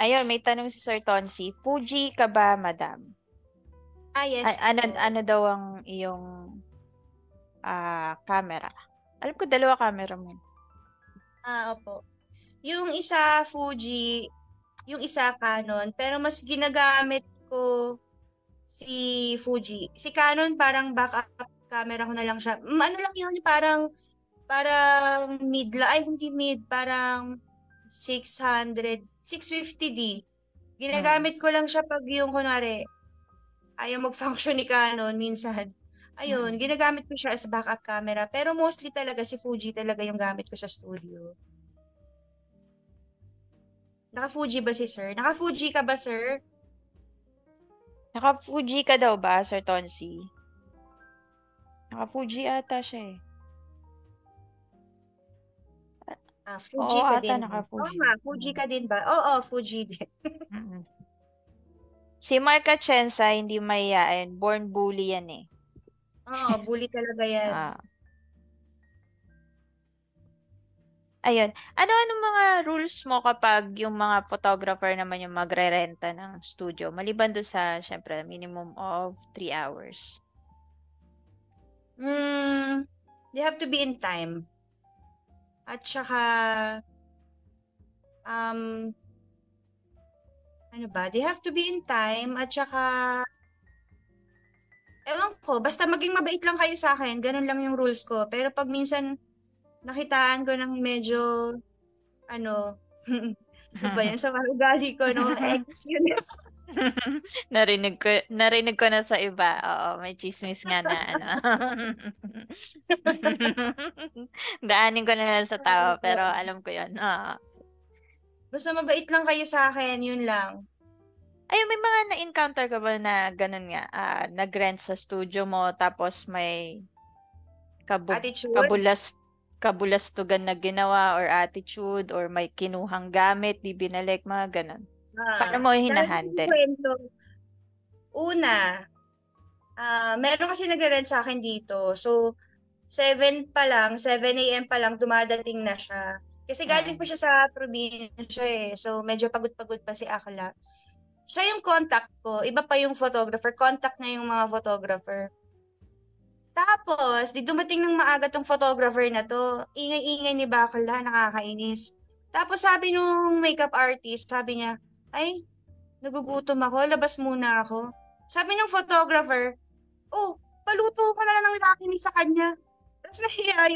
Ayun, may tanong si Sir Tonsi, Fuji ka ba, madam? Yes. Ano daw ang iyong camera? Alam ko, 2 camera mo. Opo. Yung isa Fuji, yung isa Canon, pero mas ginagamit ko si Fuji. Si Canon parang backup camera ko na lang siya. Ano lang yun, parang mid lang, ay hindi mid, parang 650D. Ginagamit ko lang siya pag yung kunwari, ayaw mag-function ni Canon minsan. Ayun, ginagamit ko siya as backup camera. Pero mostly talaga si Fuji talaga yung gamit ko sa studio. Naka-Fuji ba si Sir? Naka-Fuji ka ba, Sir? Naka-Fuji ka daw ba, Sir Tonsi? Naka-Fuji ata siya eh. Fuji ka din. Naka-Fuji. Fuji ka din ba? Oo, Fuji din. Si Mark Atienza, hindi mahihain. Born bully yan eh. Oo, bully talaga yan. Ayun. Ano mga rules mo kapag yung mga photographer naman yung magre-renta ng studio? Maliban doon sa, syempre, minimum of 3 hours. They have to be in time. At saka, um, ano ba, they have to be in time. At saka, ewan ko, basta maging mabait lang kayo sa akin. Ganun lang yung rules ko. Pero pag minsan nakitaan ko ng medyo, ano, ano ba yan, sa mga ugali ko, no? Ex, yun. Narinig ko na sa iba. Oo, may chismis nga na ano. Daanin ko na lang sa tao, pero alam ko 'yon. Oo. Basta mabait lang kayo sa akin, yun lang. Ayun, may mga na-encounter ka ba na ganun nga, nag-rent sa studio mo tapos may Attitude. kabulastugan na ginawa or attitude or may kinuhang gamit, di binalik, mga ganun. Paano mo Dahil hinahandle? kwento, una, meron kasi nagre-rent sa akin dito. So, 7 pa lang, 7 a.m. pa lang, dumadating na siya. Kasi galing pa Mm. siya sa probinsya eh. So, medyo pagod-pagod pa si Akla. Siya yung contact ko. Iba pa yung photographer. Contact na yung mga photographer. Tapos, di dumating ng maaga tong photographer na to. Ingay-ingay ni Bakla, nakakainis. Tapos sabi nung makeup artist, sabi niya, ay, nagugutom ako, labas muna ako. Sabi ng photographer, oh, paluto ko na lang ng lakini sa kanya. Tapos nahiya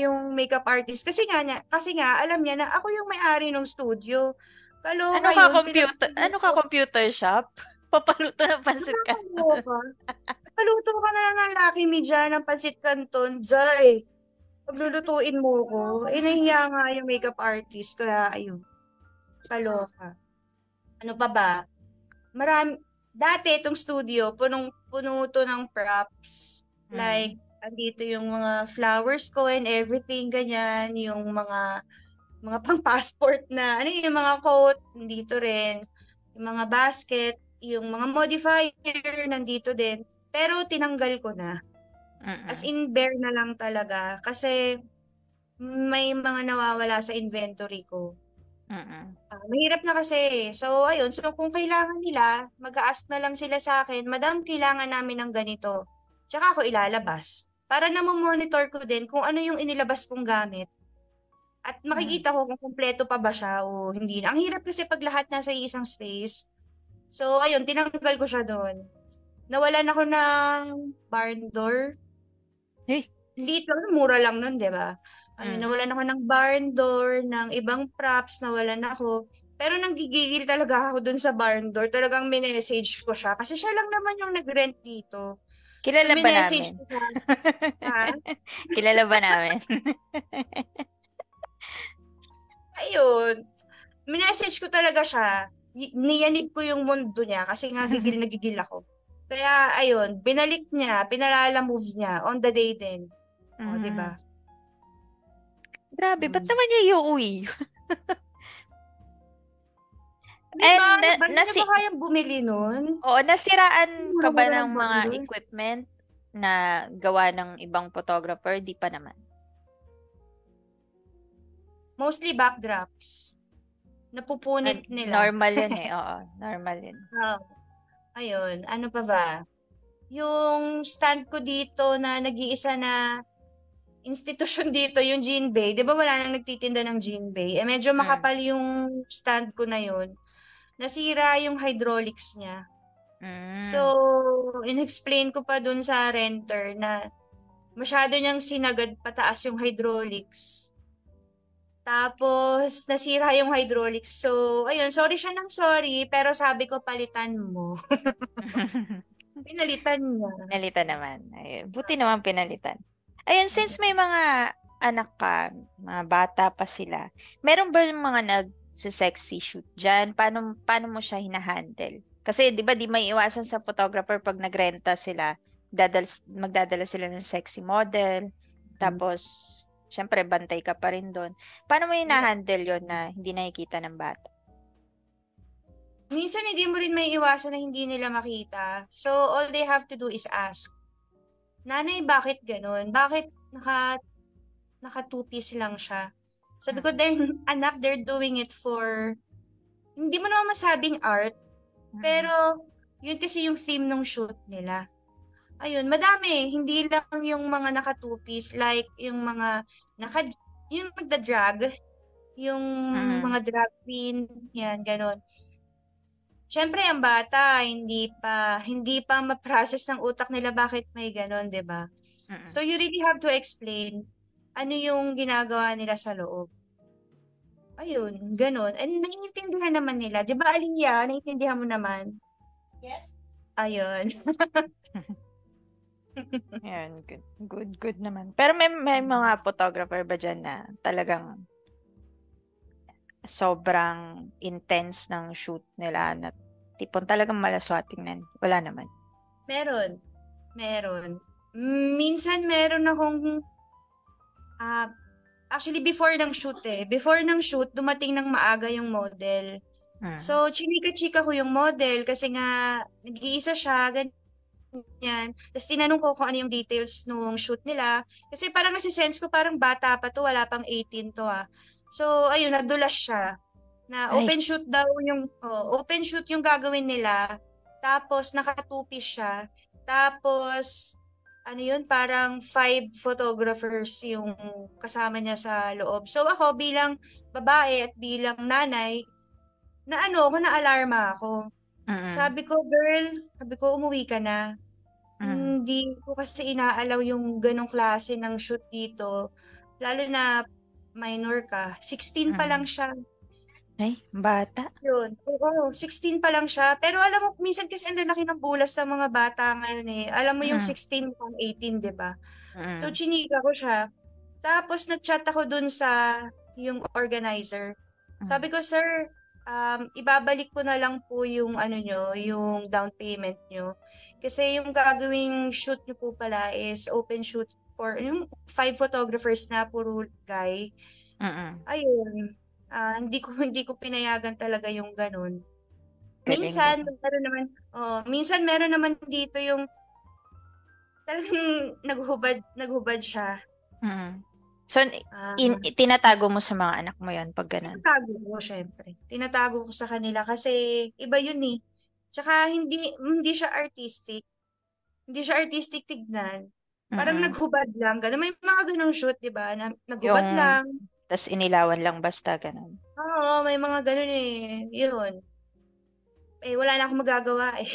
yung makeup artist. Kasi nga, alam niya na ako yung may-ari ng studio. Kaloka yun, Ano ka computer shop? Papaluto ng pansit ka. Nakakaloka. Paluto ka na lang ng Lucky Me dyan, ng pansit canton, Zay. Paglulutuin mo ko. Nahiya nga yung makeup artist. Kaya, ayun. Kaloka. Ano pa ba? Dati itong studio, punong-puno to ng props. Like, andito yung mga flowers ko and everything, ganyan. Yung mga pang-passport na, yung mga coat, nandito rin. Yung mga basket, yung mga modifier, nandito din. Pero tinanggal ko na. As in, bare na lang talaga. Kasi may mga nawawala sa inventory ko. Mahirap na kasi. So, ayun. So, kung kailangan nila, mag-a-ask na lang sila sa akin, Madam, kailangan namin ng ganito. Tsaka ako ilalabas. Para monitor ko din kung ano yung inilabas kong gamit. At makikita ko kung kumpleto pa ba siya o hindi. Ang hirap kasi pag lahat nasa isang space. So, ayun, tinanggal ko siya doon. Nawalan ako ng barn door. Liit lang, mura lang nun, di ba? Nawalan ako ng barn door, ng ibang props, nawalan ako. Pero nanggigigil talaga ako dun sa barn door. Talagang minessage ko siya. Kasi siya lang naman yung nag-rent dito. Kilala ba namin? Minessage ko siya. Ha? Kilala ba namin? Ayun. Minessage ko talaga siya. Niyanig ko yung mundo niya kasi nga gigil na gigil ako. Kaya, ayun, binalik niya, pinalala move niya on the day din. O, di ba? Grabe, ba't naman niya iuwi? Di ba? Hindi ba kayang bumili nun? Oo, nasiraan ka ba Mura-mura ng lang mga bundle. equipment na gawa ng ibang photographer? Di pa naman. Mostly backdrops. Napupunit nila. Normal yun eh. Oo, normal yun. Ayun, ano pa ba? Yung stand ko dito na nag-iisa na institusyon dito, yung Jinbei. Di ba wala nang nagtitinda ng Jinbei? Medyo makapal yung stand ko na yun. Nasira yung hydraulics niya. So, in-explain ko pa dun sa renter na masyado niyang sinagad pataas yung hydraulics. Tapos, nasira yung hydraulics. So, ayun, sorry siya ng sorry, pero sabi ko, palitan mo. Pinalitan niya. Pinalitan naman. Ayun. Buti naman pinalitan. Ayun, since may mga anak ka, mga bata pa sila, meron ba yung mga nag-sexy shoot dyan? Paano mo siya hinahandle? Kasi di ba di may iwasan sa photographer pag nagrenta sila, magdadala sila ng sexy model, tapos syempre bantay ka pa rin doon. Paano mo hinahandle yon na hindi nakikita ng bata? Minsan hindi mo rin may iwasan na hindi nila makita. So, all they have to do is ask, Nanay, bakit ganun? Bakit naka-two-piece lang siya? Sabi ko, anak, they're doing it for, hindi mo naman masabing art, pero yun kasi yung theme ng shoot nila. Ayun, madami. Hindi lang yung mga naka two-piece, like yung mga yung magda-drag, yung Mm-mm. mga drag queen, yan, ganon. Siyempre, ang bata, hindi pa ma-process ng utak nila bakit may ganon, 'di ba? Mm-mm. So, you really have to explain ano yung ginagawa nila sa loob. Ayun, ganon. And naiintindihan naman nila. 'Di ba, Aliyah? Naiintindihan mo naman? Yes. Ayun. Yan, good naman. Pero may mga photographer ba dyan na talagang sobrang intense ng shoot nila na tipong talagang malaswa tingnan? Wala naman. Meron. Meron. Minsan meron akong, actually before ng shoot eh. Before ng shoot, dumating ng maaga yung model. Mm. So, chinika-chika ko yung model kasi nga, nag-iisa siya, ganyan. Tapos tinanong ko kung ano yung details nung shoot nila. Kasi parang nasisense ko parang bata pa to, wala pang 18 to ah. So, ayun, nadulas siya. Na Ay, open shoot yung gagawin nila. Tapos, naka-two-piece siya. Tapos, ano yun, parang 5 photographers yung kasama niya sa loob. So, ako bilang babae at bilang nanay, na-alarma ako. mm-mm. Sabi ko, umuwi ka na. Mm. Hindi ko kasi inaalaw yung ganong klase ng shoot dito. Lalo na minor ka. 16 pa lang siya. Ay, bata. Yun. Oo, 16 pa lang siya. Pero alam mo, minsan kasi ang lalaki ng bulas ng mga bata ngayon eh. Alam mo yung Mm. 16 pang 18, di ba? So, Mm. chinika ko siya. Tapos, nag-chat ako dun sa yung organizer. Sabi ko, sir, ibabalik ko na lang po yung ano nyo, yung down payment nyo. Kasi yung gagawing shoot nyo po pala is open shoot for yung 5 photographers na puro guy. Mm-mm. Ayun. Hindi ko pinayagan talaga yung ganun. Galing, Minsan meron naman dito yung talagang naghubad siya. Mm. So, Ah, tinatago mo sa mga anak mo yon pag ganun? tinatago ko, syempre. Tinatago ko sa kanila kasi iba yun eh. Tsaka hindi siya artistic. Hindi siya artistic tignan. Parang Mm. naghubad lang. Ganun. May mga ganong shoot, di ba? Na, naghubad Yung, lang. tas inilawan lang basta ganun. Oo, may mga ganun eh. Yun. Eh, wala na akong magagawa eh.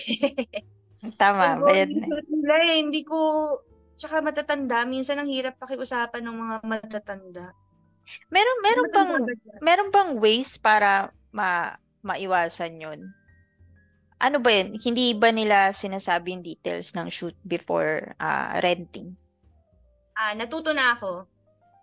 Tama, bayad Ongoing na. shoot nila eh. Hindi ko, tsaka matatanda. Minsan ang hirap pakiusapan ng mga matatanda. Meron Matanda bang ba dyan? meron bang ways para maiwasan yun? Ano ba yun? Hindi ba nila sinasabi yung details ng shoot before renting? Natuto na ako.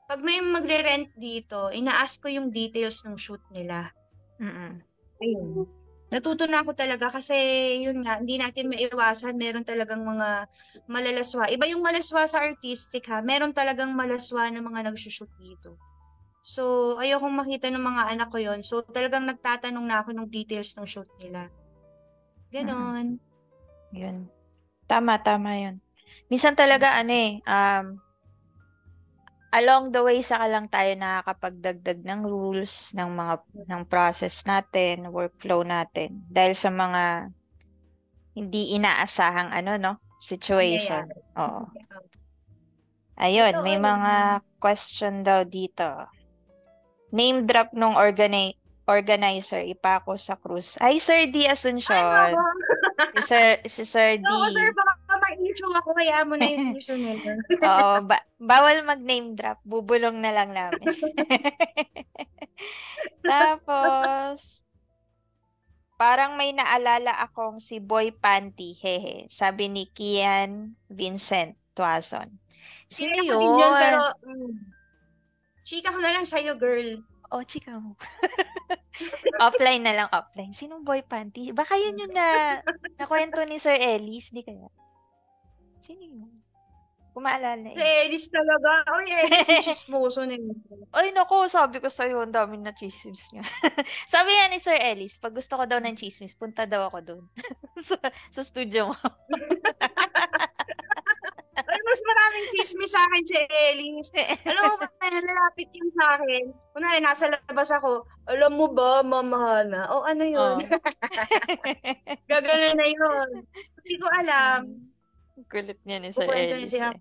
Pag may magre-rent dito, ina-ask ko yung details ng shoot nila. Mm-mm. Ayun. Natuto na ako talaga kasi yun nga, hindi natin maiwasan. Meron talagang mga malalaswa. Iba yung malaswa sa artistic ha. Meron talagang malaswa na mga nagsushoot dito. So, ayokong makita ng mga anak ko yon. So, talagang nagtatanong na ako ng details ng shoot nila. Ganon. Yun. Tama yun. Minsan talaga along the way saka lang tayo nakakapagdagdag ng rules ng process natin, workflow natin dahil sa mga hindi inaasahang situation. Nangyayari. Oo. Ayun, Totoo may yun. mga question daw dito. Name drop nung organizer, Ipako sa Cruz. Ay, Sir D. Ay, Asuncion. nako. Si Sir D. Nako, sir, baka ma-issue ako. Kaya mo na yung issue nila. Oo, bawal mag-name drop. Bubulong na lang namin. Tapos, parang may naalala akong si Boy Panty, hehe. Sabi ni Kian Vincent Tuason. Sino Kaya ko din yun, pero yun? chika ko na lang sa'yo, girl. Oh, chika mo. Offline na lang, offline. Sinong Boy Panty? Baka yun yung nakwento ni Sir Ellis, di kaya? Sino yun? Kung maalala Si Ellis talaga. Oy, Ellis, yung chismoso na yun. Ay, naku, sabi ko sa'yo, ang dami na chismis niya. Sabi nga ni Sir Ellis, pag gusto ko daw ng chismis, punta daw ako doon. sa studio mo. Ay, mas maraming chismis sa akin si Ellis. Alam mo ba, lalapit yun sa akin. Kunwari, nasa labas ako. Alam mo ba, Mama Hana? O, ano yun? Oh. Gagano na yun. Hindi ko alam. Kulit niya ni Sir Kukwento niya Ellis siya. eh.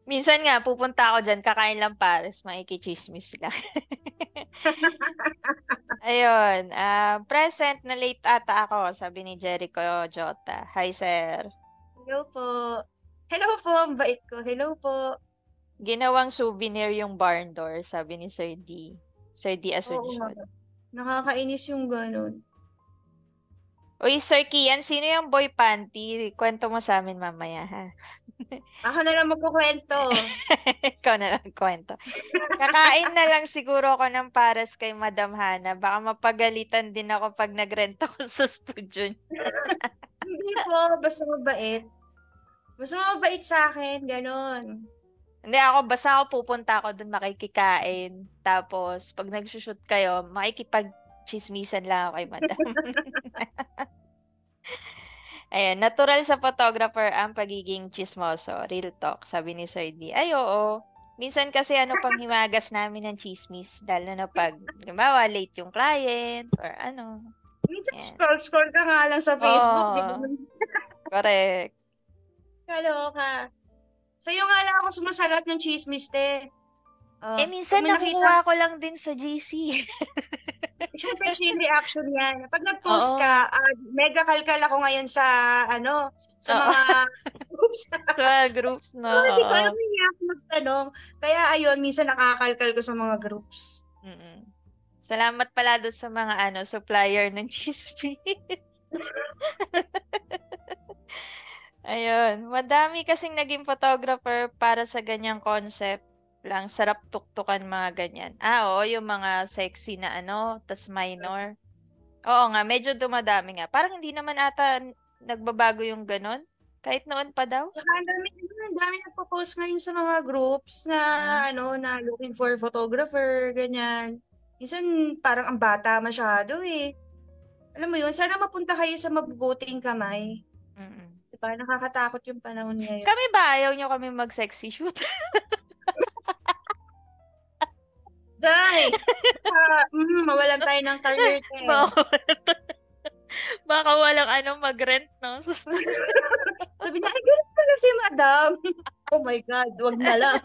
Minsan nga, pupunta ako dyan, kakain lang pares, makikichismis lang. Ayun, present na late ata ako, sabi ni Jericho Jota. Hi, sir. Hello po. Hello po, ang bait ko. Hello po. Ginawang souvenir yung barn door, sabi ni Sir D. Sir D. Oo nga. Asuncion. Nakakainis yung ganun. Uy, Sir Kian, sino yung boy panty? Kwento mo sa amin mamaya, ha? Ako na lang magkukwento. Ikaw na lang kwento. Kakain na lang siguro ako ng pares kay Madam Hana. Baka mapagalitan din ako pag nagrent ako sa studio niya. Hindi po, basta mabait. Basta mabait sa akin, ganun. Hindi ako, basta ako pupunta ako dun makikikain. Tapos, pag nagsushoot kayo, makikipag-chismisan lang ako kay Madam. Ayan, natural sa photographer ang pagiging chismoso. Real talk, sabi ni Sir D. Ay, oo. Minsan kasi ano pang himagas namin ng chismis, lalo na pag, halimbawa, late yung client, or ano. Minsan Yan. scroll ka nga lang sa Facebook, di ba? Oo. Correct. Kaloka. Sa'yo nga lang ako sumasalat ng chismis, te. Minsan pag may nakita, nakukuha ko lang din sa GC. syempre chain reaction yan. Pag nag-post Oo. ka, mega kalkal ako ngayon sa, sa Oo. mga groups. Sa groups, no? Hindi ko Oo. alam niya ako magtanong. Kaya ayun, minsan nakakalkal ko sa mga groups. Mm-mm. Salamat pala doon sa mga supplier ng chismis. Ayun, madami kasing naging photographer para sa ganyang concept lang. Sarap tuktukan mga ganyan. Oo, yung mga sexy na tas minor. Oo nga, medyo dumadami nga. Parang hindi naman ata nagbabago yung ganun. Kahit noon pa daw. Saka ang dami nagpo-post ngayon sa mga groups na, na looking for photographer, ganyan. Minsan, parang ang bata masyado eh. Alam mo yun, sana mapunta kayo sa mabubuting kamay. Mm-mm. Diba? Nakakatakot yung panahon ngayon. Kami ba ayaw nyo kami mag-sexy shoot? Day! Mawalan tayo ng career eh. Baka walang mag-rent, no? Sabi niya, ay, ganun pala si madam. Oh my God, wag na lang.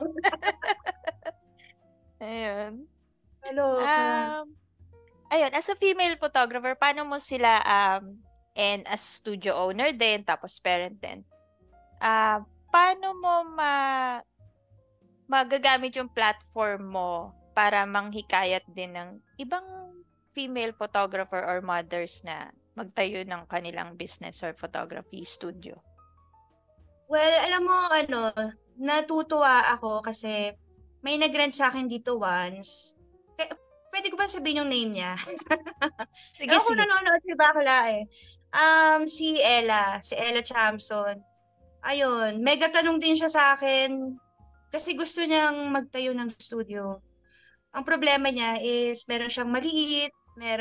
Ayun. Hello. Ayun, as a female photographer, paano mo sila, and as studio owner din, tapos parent din, paano mo magagamit yung platform mo para manghikayat din ng ibang female photographer or mothers na magtayo ng kanilang business or photography studio? Well, alam mo, natutuwa ako kasi may nag-rent sa akin dito once. Pwede ko ba sabihin yung name niya? Sige, Ako sige. nanonood si Bakla eh. Si Ella Champson. Ayun, mega tanong din siya sa akin kasi gusto niyang magtayo ng studio. Ang problema niya is meron siyang maliit, may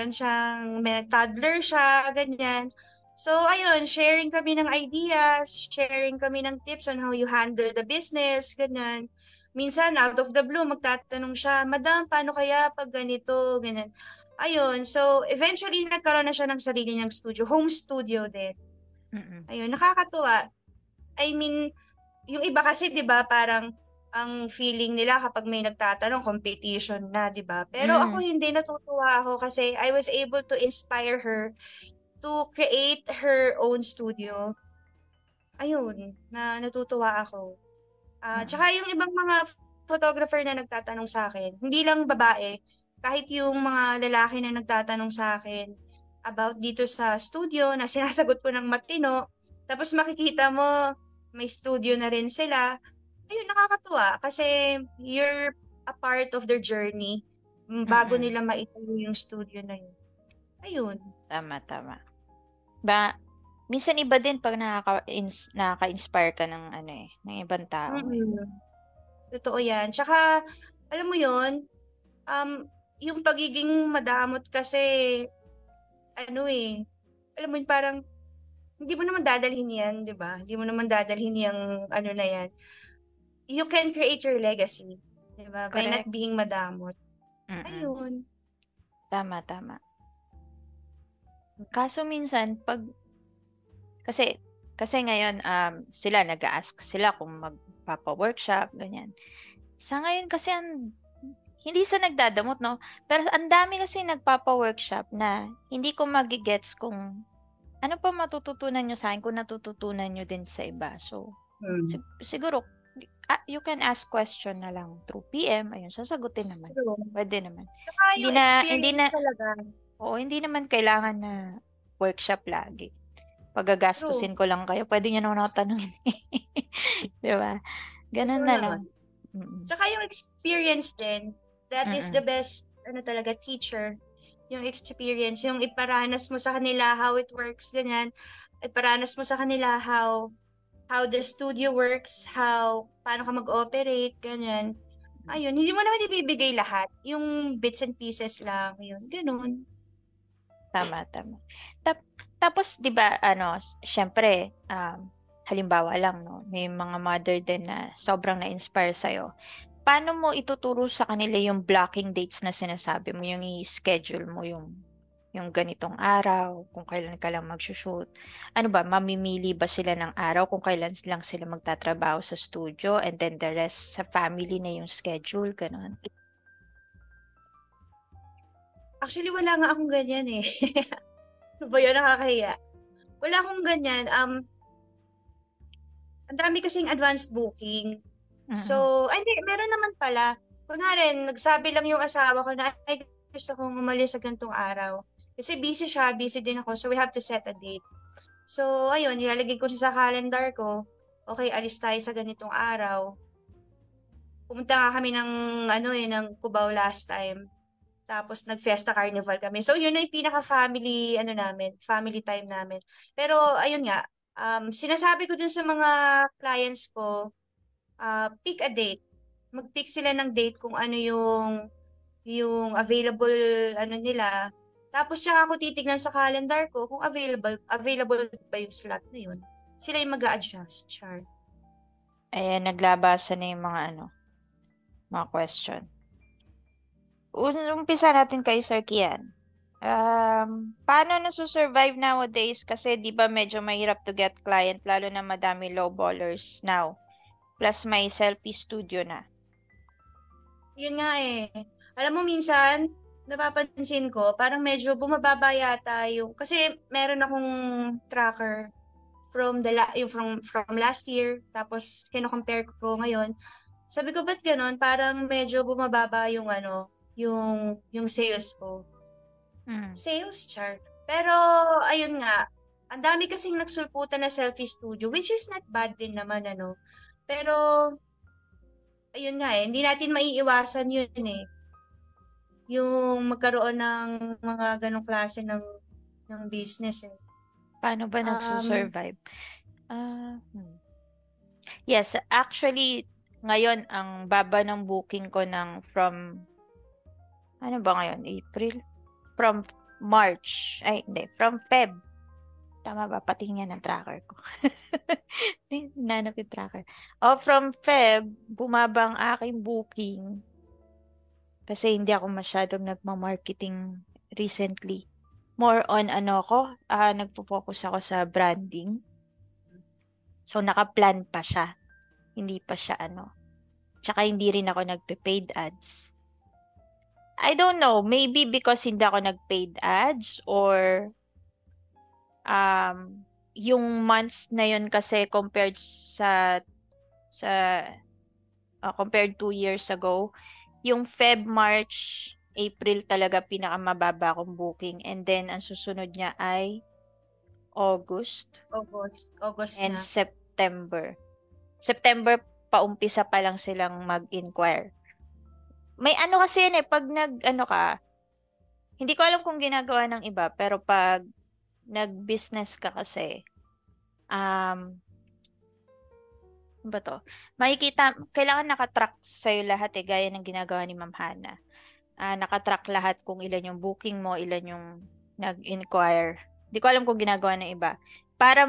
toddler siya, ganyan. So, ayun, sharing kami ng ideas, sharing kami ng tips on how you handle the business, ganyan. Minsan, out of the blue, magtatanong siya, Madam, paano kaya pag ganito, ganyan. Ayun, so, eventually, nagkaroon na siya ng sarili niyang studio, home studio din. Mm-mm. Ayun, nakakatuwa. I mean, yung iba kasi, di ba, parang, ang feeling nila kapag may nagtatanong, competition na, di ba? Pero ako hindi, natutuwa ako kasi I was able to inspire her to create her own studio. Ayun, natutuwa ako. Tsaka yung ibang mga photographer na nagtatanong sa akin, hindi lang babae, kahit yung mga lalaki na nagtatanong sa akin about dito sa studio na sinasagot ko ng matino, tapos makikita mo, may studio na rin sila. Ayun, nakakatuwa kasi you're a part of their journey bago nila maitayo yung studio na yun. Ayun. Tama. Minsan iba din pag nakaka-inspire ka ng ng ibang tao. Totoo yan. Tsaka, alam mo yun, yung pagiging madamot kasi, alam mo yun, parang, hindi mo naman dadalhin yan, di ba? Hindi mo naman dadalhin yung na yan. You can create your legacy, di ba? By not being madamot. Ayun. Tama. Kaso minsan, kasi Kasi ngayon, sila nag-ask sila kung magpapa-workshop, ganyan. Sa ngayon kasi, hindi sa nagdadamot, no? Pero ang dami kasi nagpapa-workshop na hindi ko magigets kung ano pa matututunan nyo sa akin kung natututunan nyo din sa iba. So, siguro, you can ask question na lang through PM. Ayun, sasagutin naman. True. Pwede naman. Saka yung experience talaga. Oo, hindi naman kailangan na workshop lagi. Pagagastusin ko lang kayo, pwede nyo naman ako tanungin. Di ba? Ganun True na naman. lang. Mm-mm. Saka yung experience din, that is the best, talaga, teacher. Yung experience, yung iparanas mo sa kanila how it works, ganyan. Iparanas mo sa kanila how the studio works, paano ka mag-operate, ganyan. Ayun, hindi mo naman ibibigay lahat. Yung bits and pieces lang, yun, ganun. Tama. Tapos, di ba, syempre, halimbawa lang, no, may mga mother din na sobrang na-inspire sa'yo. Paano mo ituturo sa kanila yung blocking dates na sinasabi mo, yung i-schedule mo yung ganitong araw, kung kailan ka lang mag-shoot? Ano ba, mamimili ba sila ng araw kung kailan lang sila magtatrabaho sa studio and then the rest sa family na yung schedule, ganon? Actually, wala nga akong ganyan eh. Ano ba yun? Nakakahiya. Wala akong ganyan. Ang dami kasing advanced booking. So, hindi, meron naman pala. Kunwari, nagsabi lang yung asawa ko na, ay, gusto kong umalis sa gantong araw. Kasi busy siya, busy din ako. So, we have to set a date. So, ayun, nilalagay ko siya sa calendar ko. Okay, alis tayo sa ganitong araw. Pumunta nga kami ng Cubao last time. Tapos, nag-Fiesta Carnival kami. So, yun na yung pinaka-family, family time namin. Pero, ayun nga, sinasabi ko dun sa mga clients ko, pick a date. Mag-pick sila ng date kung ano yung available nila. Tapos tsaka ako titignan sa calendar ko kung available ba yung slot na yun. Sila yung mag-a-adjust, Char. Ayan, naglabasa na yung mga question. Umpisa natin kay Sir Kian. Paano nasusurvive nowadays? Kasi di ba medyo mahirap to get client, lalo na madami low ballers now. Plus may selfie studio na. Yun nga eh. Alam mo minsan, napapansin ko, parang medyo bumababa yata kasi meron akong tracker from last year, tapos kino-compare ko ngayon. Sabi ko, ba't ganun? Parang medyo bumababa yung sales ko. Sales chart. Pero, ayun nga, ang dami kasing nagsulputan na selfie studio, which is not bad din naman, Pero, ayun nga hindi natin maiiwasan yun eh. Yung magkaroon ng mga ganong klase ng business eh. Paano ba nagsusurvive? Yes, actually, ngayon, ang baba ng booking ko from April? From March. Ay, hindi. From Feb. Tama ba? Patingin ng tracker ko. Nanap yung tracker. From Feb, bumaba ang aking booking. Kasi hindi ako masyadong nagma-marketing recently. More on nagpo-focus ako sa branding. So, naka-plan pa siya. Hindi pa siya Tsaka hindi rin ako nagpe-paid ads. I don't know, maybe because hindi ako nag-paid ads or yung months na yun kasi compared compared 2 years ago, yung Feb, March, April talaga pinakamababa kong booking, and then ang susunod niya ay August and na. September. September paumpisa pa lang silang mag-inquire. May kasi yun pag hindi ko alam kung ginagawa ng iba, pero pag nag-business ka kasi, ano ba to? Makikita, kailangan nakatrack sa'yo lahat gaya ng ginagawa ni Ma'am Hana. Nakatrack lahat kung ilan yung booking mo, ilan yung nag-inquire. Hindi ko alam kung ginagawa ng iba. Para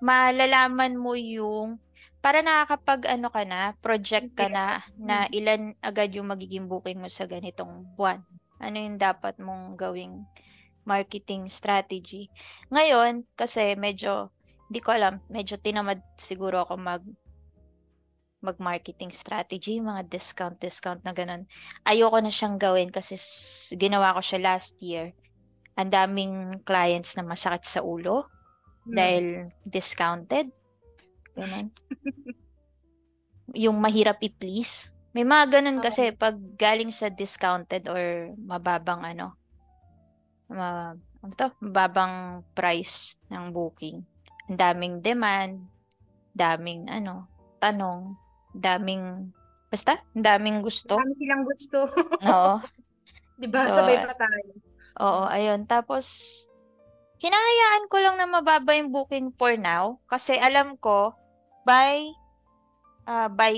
malalaman mo para nakakapag project ka na ilan agad yung magiging booking mo sa ganitong buwan. Ano yung dapat mong gawing marketing strategy. Ngayon, kasi medyo Di ko alam. Medyo tinamad siguro ako mag-marketing strategy, mga discount na ganun. Ayoko na siyang gawin kasi ginawa ko siya last year. Ang daming clients na masakit sa ulo dahil discounted. Ganun. Yung mahirap i-please. May mga ganun kasi pag galing sa discounted or mababang mababang price ng booking. Ang daming demand, daming tanong, basta, ang daming gusto. Dami silang gusto. Oo. Di ba? So, Sabay pa tayo. Oo, ayun. Tapos, hinahayaan ko lang na mababa yung booking for now. Kasi alam ko, by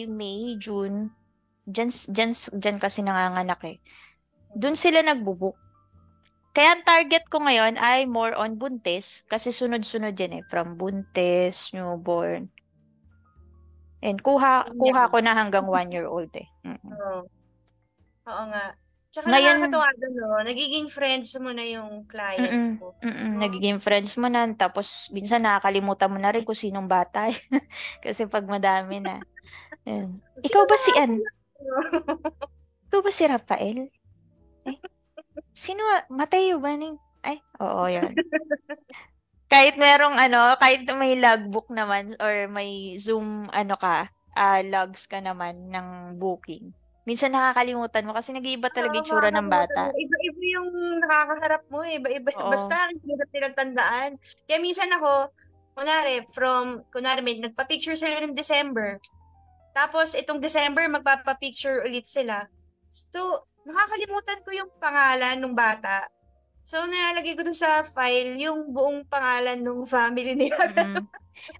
May, June, dyan kasi nanganganak eh. Doon sila nagbubook. Kaya ang target ko ngayon ay more on buntis. Kasi sunod-sunod yan eh. From buntis, newborn. And kuha ko na hanggang 1-year-old eh. Oo. Oo nga. Tsaka Ngayon, nakakatawa doon, no? Nagiging friends mo na yung client mo. nagiging friends mo na. Tapos, minsan nakakalimutan mo na rin kung sinong bata. Kasi pag madami na. Ayan. Ikaw ba si Ikaw ba si Rafael? Sino? Mateo ba? Ay, oo, yan. Kahit kahit may logbook naman or may Zoom, logs ka naman ng booking. Minsan nakakalimutan mo kasi nag-iiba talaga yung tsura ng bata. Iba-iba yung nakakaharap mo eh. Iba-iba. Basta, ang hirap nilang tandaan. Kaya minsan ako, kunwari may nagpa-picture sila ng December. Tapos, itong December, magpapa-picture ulit sila. So, nakakalimutan ko yung pangalan ng bata. So, nilalagay ko dun sa file yung buong pangalan ng family nila.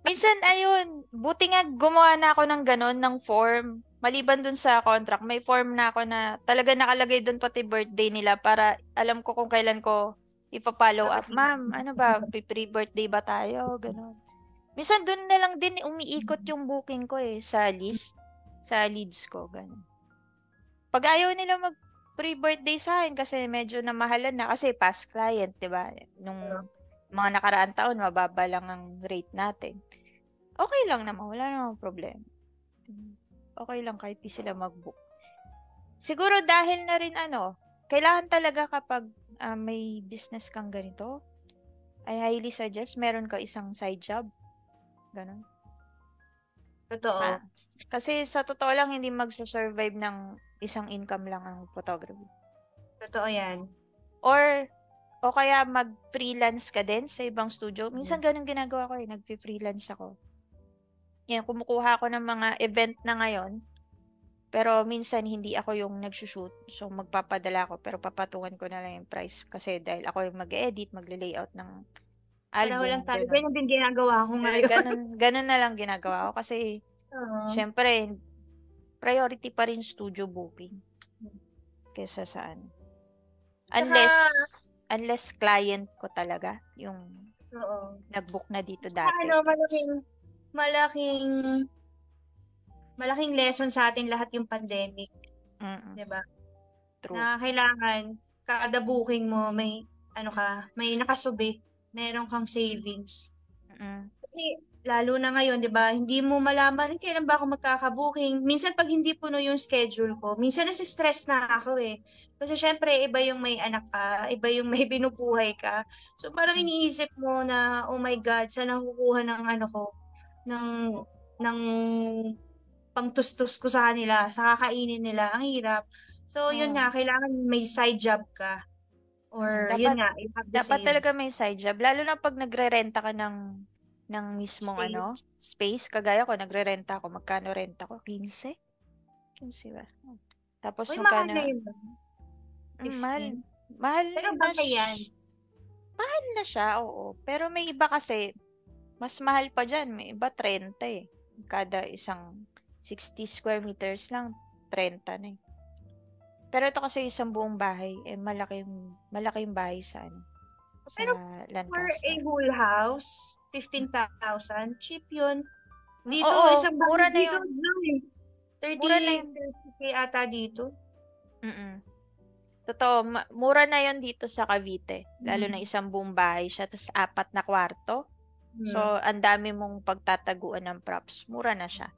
Minsan, ayun, buti nga gumawa na ako ng ganon, ng form. Maliban dun sa contract, may form na ako na talaga nakalagay dun pati birthday nila para alam ko kung kailan ko ipa-follow up. Ma'am, pre-birthday ba tayo? Ganon. Minsan dun na lang din umiikot yung booking ko eh, sa leads ko, ganon. Pag ayaw nila pre-birthday sa akin kasi medyo namahalan na kasi past client, 'di ba? Nung mga nakaraang taon, mababa lang ang rate natin. Okay lang naman, wala namang problema. Okay lang kahit di sila mag-book. Siguro dahil na rin kailangan talaga kapag may business kang ganito, I highly suggest meron ka isang side job. Ganon. Totoo. Kasi sa totoo lang, hindi magsusurvive ng isang income lang ang photography. Totoo yan. O kaya mag-freelance ka din sa ibang studio. Minsan ganun ginagawa ko eh. Nag-freelance ako. Yan, kumukuha ako ng mga event na ngayon. Pero minsan hindi ako yung nagsushoot. So magpapadala ako pero papatungan ko na lang yung price. Kasi dahil ako yung mag-edit, magle-layout ng album. Wala tayo. Ganyan din ginagawa ko ngayon. Ganun na lang ginagawa ko. Kasi syempre, priority pa rin studio booking. Kesa saan. Unless client ko talaga yung nag-book na dito dati. Malaking lesson sa atin lahat yung pandemic. 'Di ba? True. Na kailangan kada booking mo may may nakasubi, meron kang savings. Kasi lalo na ngayon, 'di ba? Hindi mo malaman kailan ba ako magkaka-booking. Minsan pag hindi puno yung schedule ko, minsan nasi-stress na ako eh. Kasi syempre iba yung may anak ka, iba yung may binubuhay ka. So parang iniisip mo na, oh my God, saan ako kukuha ng ng pangtustos ko sa kanila, sa kakainin nila. Ang hirap. So yun nga, kailangan may side job ka. Or yun nga, you have to dapat save. talaga may side job. Lalo na pag nagre-renta ka ng mismong space. Kagaya ko, nagre-renta ako. Magkano renta ko? 15? 15 ba? Tapos magkano? Mahal Pero na bagay yan. Mahal na siya, oo. Pero may iba kasi, mas mahal pa dyan. May iba 30 eh. Kada isang 60 square meters lang, 30 na eh. Pero ito kasi isang buong bahay, malaking bahay sa Pero Lancaster. for a whole house, 15,000, cheap yun. Dito, isang bahay mura na dito, yun. 30K ata dito. Totoo, mura na yun dito sa Cavite. Lalo na isang buong bahay siya, tapos 4 na kwarto. So, ang dami mong pagtataguan ng props. Mura na siya.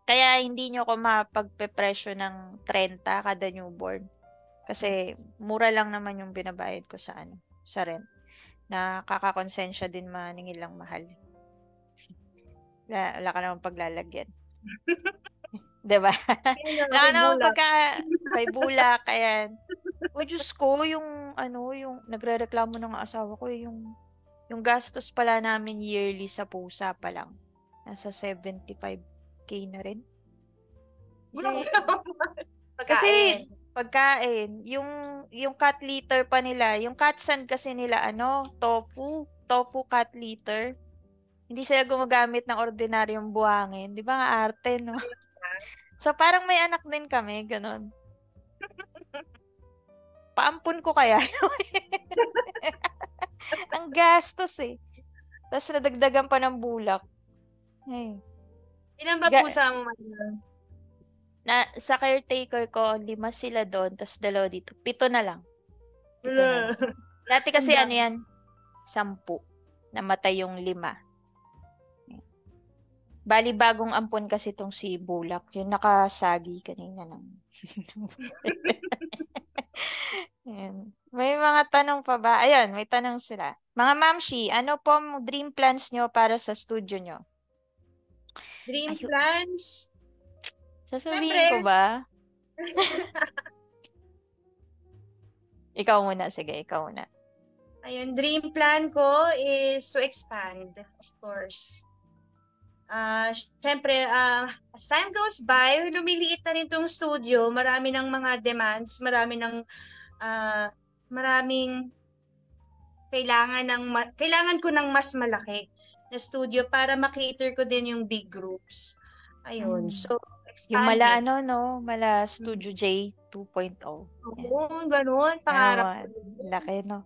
Kaya hindi nyo ako mapagpe-presyo ng 30 kada newborn. Kasi mura lang naman yung binabayad ko sa rent. Nakakakonsensya din maningil lang mahal. Wala ka naman paglalagyan. 'Di ba? Wala ka naman may bulak. Ayan. O Diyos ko, yung nagrereklamo ng asawa ko, yung gastos pala namin yearly sa pusa pa lang. Nasa 75K na rin. Kasi pagkain, yung cat litter pa nila, yung cat sand kasi nila, tofu cat litter. Hindi sila gumagamit ng ordinaryong buhangin. Di ba nga arte, no? So, parang may anak din kami, ganun. Paampun ko kaya. Ang gastos eh. Tapos nadagdagan pa ng bulak. Ay. Ilan ba pusa mo man? Sa caretaker ko, 5 sila doon, tapos 2 dito. 7 na lang. 7 na lang. Dati kasi 10. Namatay yung 5. Bali, bagong ampon kasi itong si Bulak. Yung nakasagi kanina ng... May mga tanong pa ba? Ayun, may tanong sila. Mga mamshi, ano po ang dream plans nyo para sa studio nyo? Dream plans? Sasabihin ko ba? Ikaw muna. Sige, ikaw muna. Ayun, dream plan ko is to expand, of course. Siyempre, as time goes by, lumiliit na rin tong studio. Marami ng mga demands, maraming kailangan ko ng mas malaki na studio para makater ko din yung big groups. Ayun. So, yung mala Studio J 2.0. Oo, ganun. Pangarap ko. Laki, no?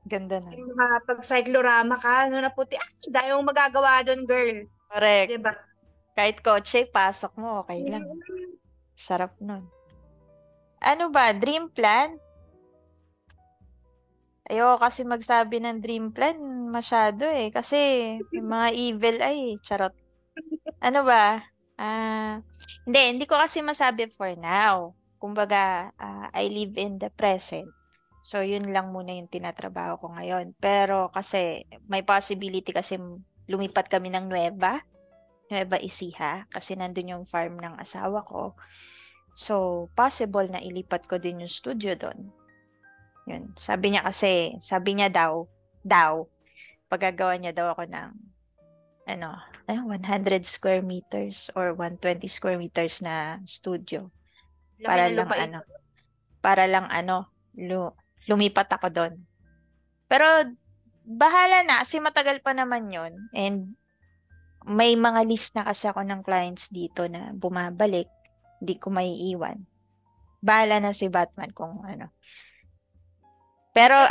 Ganda na. Yung pag cyclorama ka, na puti, dahil yung magagawa doon, girl. Correct. Diba? Kahit kotse, pasok mo, okay lang. Sarap nun. Ano ba? Dream plan? Ayoko kasi magsabi ng dream plan masyado eh. Kasi yung mga evil ay, charot. Ano ba? Hindi ko kasi masabi for now. Kumbaga, I live in the present. So, yun lang muna yung tinatrabaho ko ngayon. Pero kasi, may possibility kasi lumipat kami ng Nueva Ecija. Kasi nandun yung farm ng asawa ko. So, possible na ilipat ko din yung studio doon. Yun. Sabi niya daw, pagagawa niya daw ako ng 100 square meters or 120 square meters na studio. Para lang lumipat ako doon. Pero bahala na kasi matagal pa naman yon, and may mga list na kasi ako ng clients dito na bumabalik. Hindi ko maiiwan. Bahala na si Batman kung ano. Pero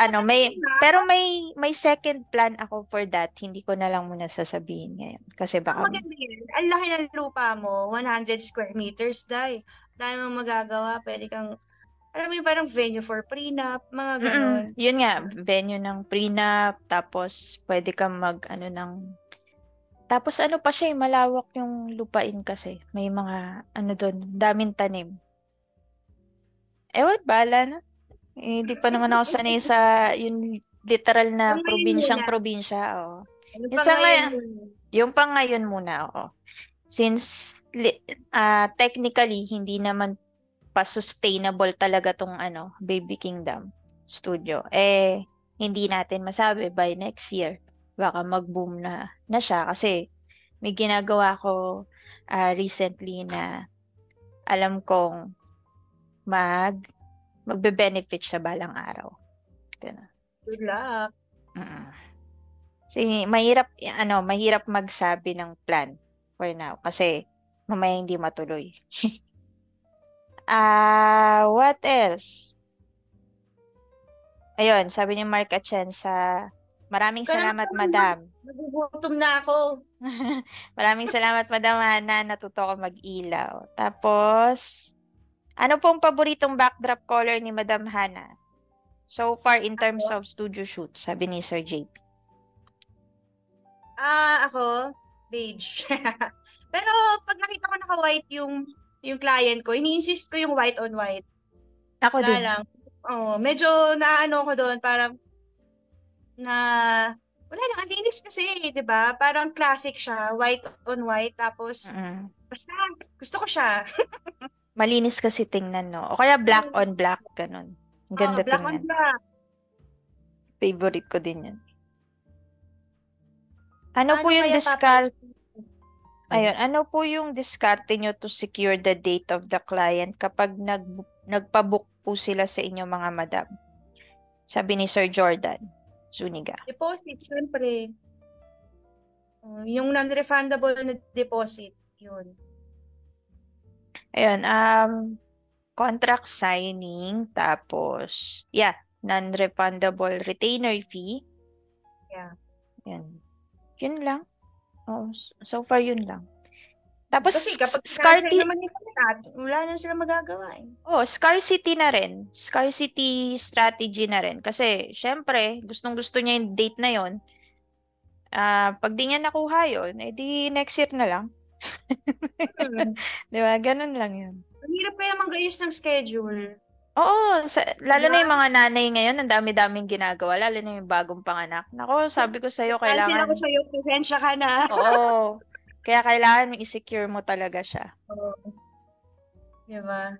may second plan ako for that. Hindi ko na lang muna sasabihin ngayon. Kasi baka... Maganda yan. Ang laki ng lupa mo, 100 square meters, dahil mo magagawa. Pwede kang, alam mo yung parang venue for prenup, mga ganon. Yun nga, venue ng prenup, tapos pwede kang tapos pa siya, malawak yung lupain kasi. May mga, doon, daming tanim. Ewan, bahala na. Hindi pa naman ako sanay sa yung literal na probinsya. Oh. Yung pang ngayon muna. Oh. Since technically hindi naman pa sustainable talaga tong Baby Kingdom studio. Hindi natin masabi by next year baka mag-boom na siya kasi may ginagawa ko recently na alam kong magbe-benefit siya balang araw. Ganun. Good luck. Kasi mahirap magsabi ng plan for now kasi mamaya hindi matuloy. What else? Ayun, sabi ni Mark Atienza, maraming salamat, Madam. Nagugutom na ako. Maraming salamat, Madam Hana. Natuto ko mag-ilaw. Tapos, ano pong paboritong backdrop color ni Madam Hana? So far in terms of studio shoot, sabi ni Sir JP. Ako, beige. Pero pag nakita ko naka-white yung client ko, ini-insist ko yung white on white. Ako Wala din. lang. Medyo naano ko doon parang na wala lang, ang linis kasi, 'di ba? Parang classic siya, white on white tapos Mm. basta gusto ko siya. Malinis kasi tingnan, no? O kaya black on black, ganun. Ang ganda Black on tingnan. black. Favorite ko din yun. Ano po Paano yung kaya discard? Ay. Ayun, ano po yung diskarte nyo to secure the date of the client kapag nagpa-book po sila sa inyo, mga madam? Sabi ni Sir Jordan Zuniga. Deposit, syempre. Yung non-refundable na deposit, yun. Ayun, contract signing, tapos, non-refundable retainer fee. Yeah. Yan. Yun lang. Oh, so far yun lang. Tapos, Kasi kapag scarcity, naman yung contract, wala na sila magagawa eh. scarcity na rin. Scarcity strategy na rin. Kasi, syempre, gustong-gusto niya yung date na yon. Pag di niya nakuha yun, edi next year na lang. Di ba? Ganun lang yun. Ang hirap kaya manggayos ng schedule. Oo, lalo na Diba? yung mga nanay ngayon, ang dami-daming ginagawa, lalo na yung bagong panganak. Nako, sabi ko sa'yo, Cancel ako kailangan, sa'yo, presensya ka na. oo, kaya kailangan i-secure mo talaga siya. Oo. Diba?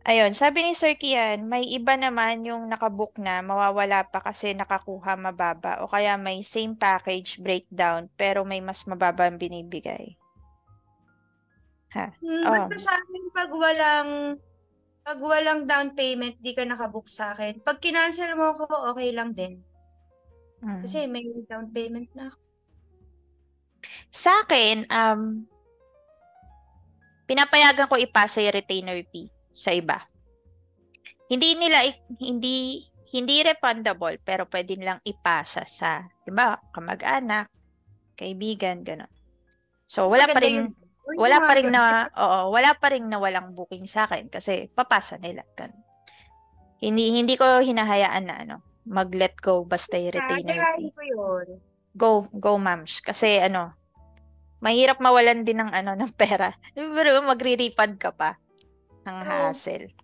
Ayun, sabi ni Sir Kian, may iba naman yung nakabook na mawawala pa kasi nakakuha mababa o kaya may same package breakdown pero may mas mababa ang binibigay. Basta sa akin, pag walang down payment, di ka nakabook sa akin. Pag kinancel mo ako, okay lang din. Kasi may down payment na ako. Sa akin, pinapayagan ko ipasa yung retainer fee sa iba. Hindi refundable, pero pwede nilang ipasa sa, 'di ba, kamag-anak, kaibigan, gano'n. So, wala pa rin na walang booking sa akin kasi papasa nila. Ganun. Hindi ko hinahayaan na mag-let go basta yung retainer fee. ko yun. Go ma'ams. Kasi mahirap mawalan din ng ng pera. Pero magre-refund ka pa. Ang hassle.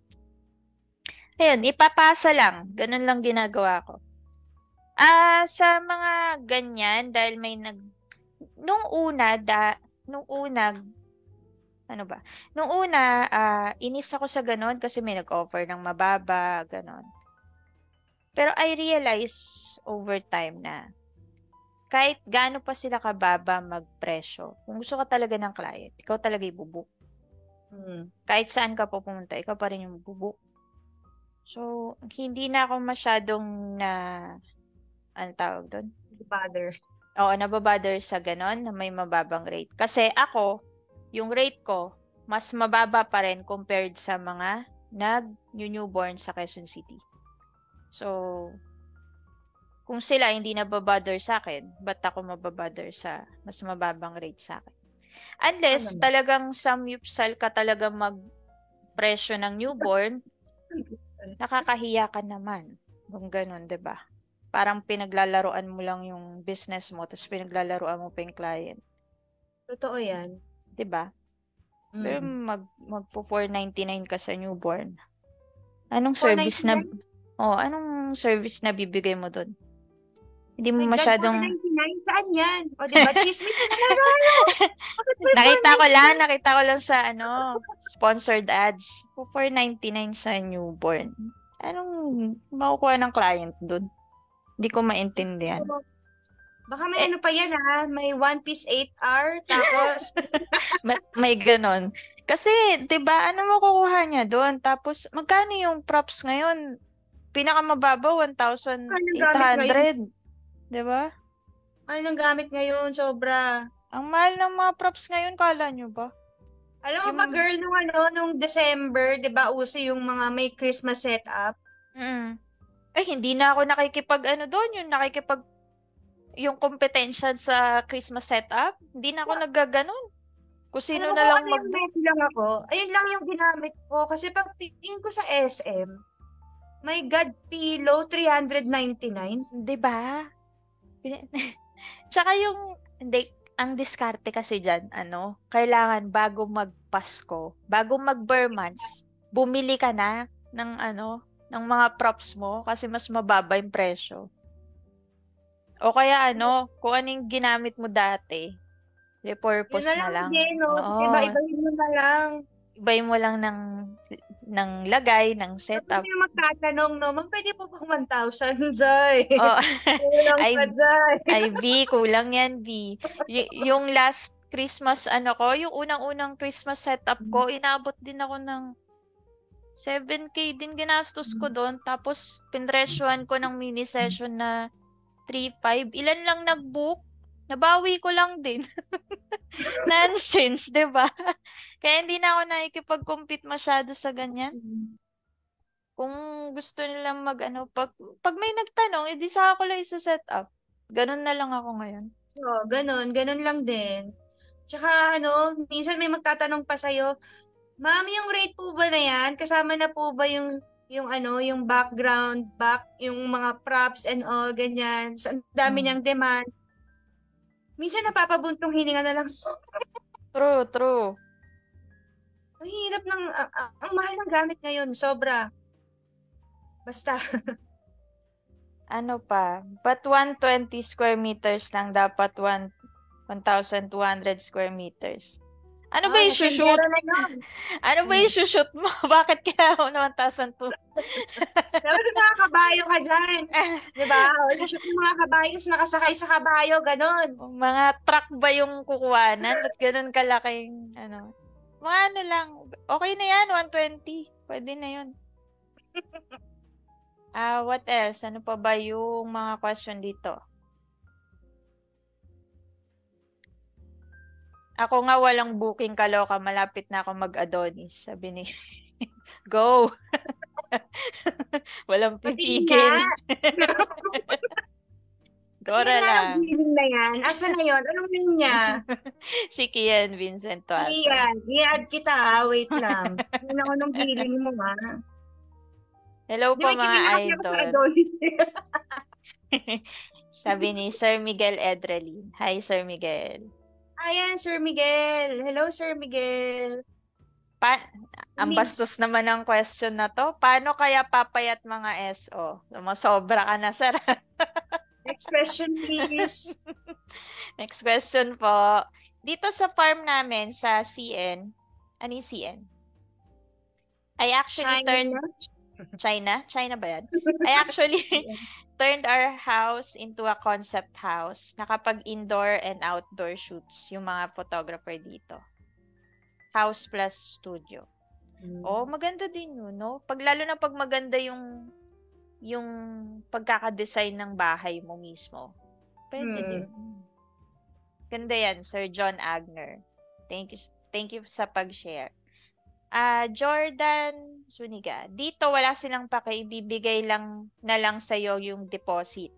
Ayun, ipapasa lang. Ganun lang ginagawa ko. Sa mga ganyan, dahil may nung una, inis ako sa ganun kasi may nag-offer ng mababa, ganun. Pero I realize over time na kahit gaano pa sila kababa magpresyo, kung gusto ka talaga ng client, ikaw talaga ibubuk. Kahit saan ka pupunta, ikaw pa rin yung bubuk. So, hindi na ako masyadong anong tawag doon? Bother. Oo, nababother sa ganon na may mababang rate. Kasi ako, yung rate ko, mas mababa pa rin compared sa mga newborn sa Quezon City. So, kung sila hindi nababother sa akin, ba't ako mababother sa mas mababang rate sa akin? Unless talagang samyupsal ka talaga mag-presyo ng newborn, nakakahiya ka naman. Kung ganun, 'di ba? Parang pinaglalaruan mo lang yung business mo, tapos pinaglalaruan mo pa yung client. Totoo yan. 'Di ba? Pero magpo 499 ka sa newborn. Anong service na bibigay mo doon? Hindi mo masyadong... God, 499, saan yan? O, diba? Chismis na talaga. Nakita ko lang sa sponsored ads. 499 sa newborn. Anong makukuha ng client doon? Hindi ko maintindihan. Baka may pa yan may One Piece 8R, tapos... may ganon. Kasi, diba, ano makukuha niya doon? Tapos, magkano yung props ngayon? Pinakamababa, 1,800. Diba? Mahal ng gamit ngayon, sobra. Ang mahal ng mga props ngayon, kala nyo ba? Alam mo ba, girl, nung December, diba, uso yung mga may Christmas setup? Hindi na ako doon, yung kompetensya sa Christmas setup. Hindi na ako naggaganon. Kung sino na lang lang ako. Ayun lang yung ginamit ko. Kasi pag tingin ko sa SM, may God Pillow 399. Diba? Tsaka hindi, ang diskarte kasi dyan, kailangan bago magpasko, bago mag-bare months, bumili ka na ng mga props mo kasi mas mababa yung presyo. O kaya kung anong ginamit mo dati, Yun repurpose na na lang lang. din, no? Oo, Iba-ibahin mo na lang. ibayin mo lang ng lagay, ng Tapos setup. may magtatanong, no? Ma'am, pwede po bang 1,000, Jai? Oh, Kulang ay, pa, Jai. ay, V, kulang yan, V. Yung last Christmas, yung unang-unang Christmas setup ko, inabot din ako ng 7K din ginastos ko doon. Tapos, pinresyohan ko ng mini session na 3,500. Ilan lang nag-book? Nabawi ko lang din. Nonsense, 'di ba? Kaya hindi na ako nakikipag-compete masyado sa ganyan. Kung gusto nilang pag may nagtanong, edi sa ako lang isa-set up. Ganun na lang ako ngayon. Oo, ganun lang din. Tsaka minsan may magtatanong pa sa'yo, Ma'am, yung rate po ba na yan? Kasama na po ba yung background, yung mga props and all, ganyan. So, ang dami niyang demand. Minsan napapabuntong hininga na lang. True, true. Ang hirap ang mahal ng gamit ngayon, sobra. Basta. Ano pa? But 120 square meters lang dapat 1,200 square meters. Ano ba yung shoot? Hasyendero na yun. Ano ba yung shoot mo? Bakit kaya ako na 1,200? Dapat yung mga kabayo ka dyan. Diba? Shoot yung mga kabayo, nakasakay sa kabayo, ganon. Mga truck ba yung kukuhanan? Ba't ganun kalaking, Mga lang. Okay na yan, 120. Pwede na yun. What else? Ano pa ba yung mga question dito? Ako nga walang booking, kaloka. Malapit na ako mag-Adonis. Sabi ni Go! Walang pipigil. Dora lang. Ang na yan. Asa na yun? Anong name niya? Si Kian Vincent Tuasa. Kian. I-add kita ha. Wait lang. Yun ako nung feeling mo ha. Hello po mga idol. Sabi ni Sir Miguel Edrelin. Hi, Sir Miguel. Ayan, Sir Miguel. Hello, Sir Miguel. Ang bastos naman ng question na to. Paano kaya papayat mga SO? Masobra ka na, sir. Next question, please. Next question po. Dito sa farm namin, sa CN, ano yung CN? I actually China? China ba yan? I actually turned our house into a concept house. Nakapag-indoor and outdoor shoots yung mga photographer dito. House plus studio. Oh, maganda din yun, no? Lalo na pag maganda yung pagkakadesign ng bahay mo mismo. Pwede din. Ganda yan, Sir John Agner. Thank you sa pag-share. Jordan Suniga. Dito wala silang ibibigay lang sa'yo yung deposit.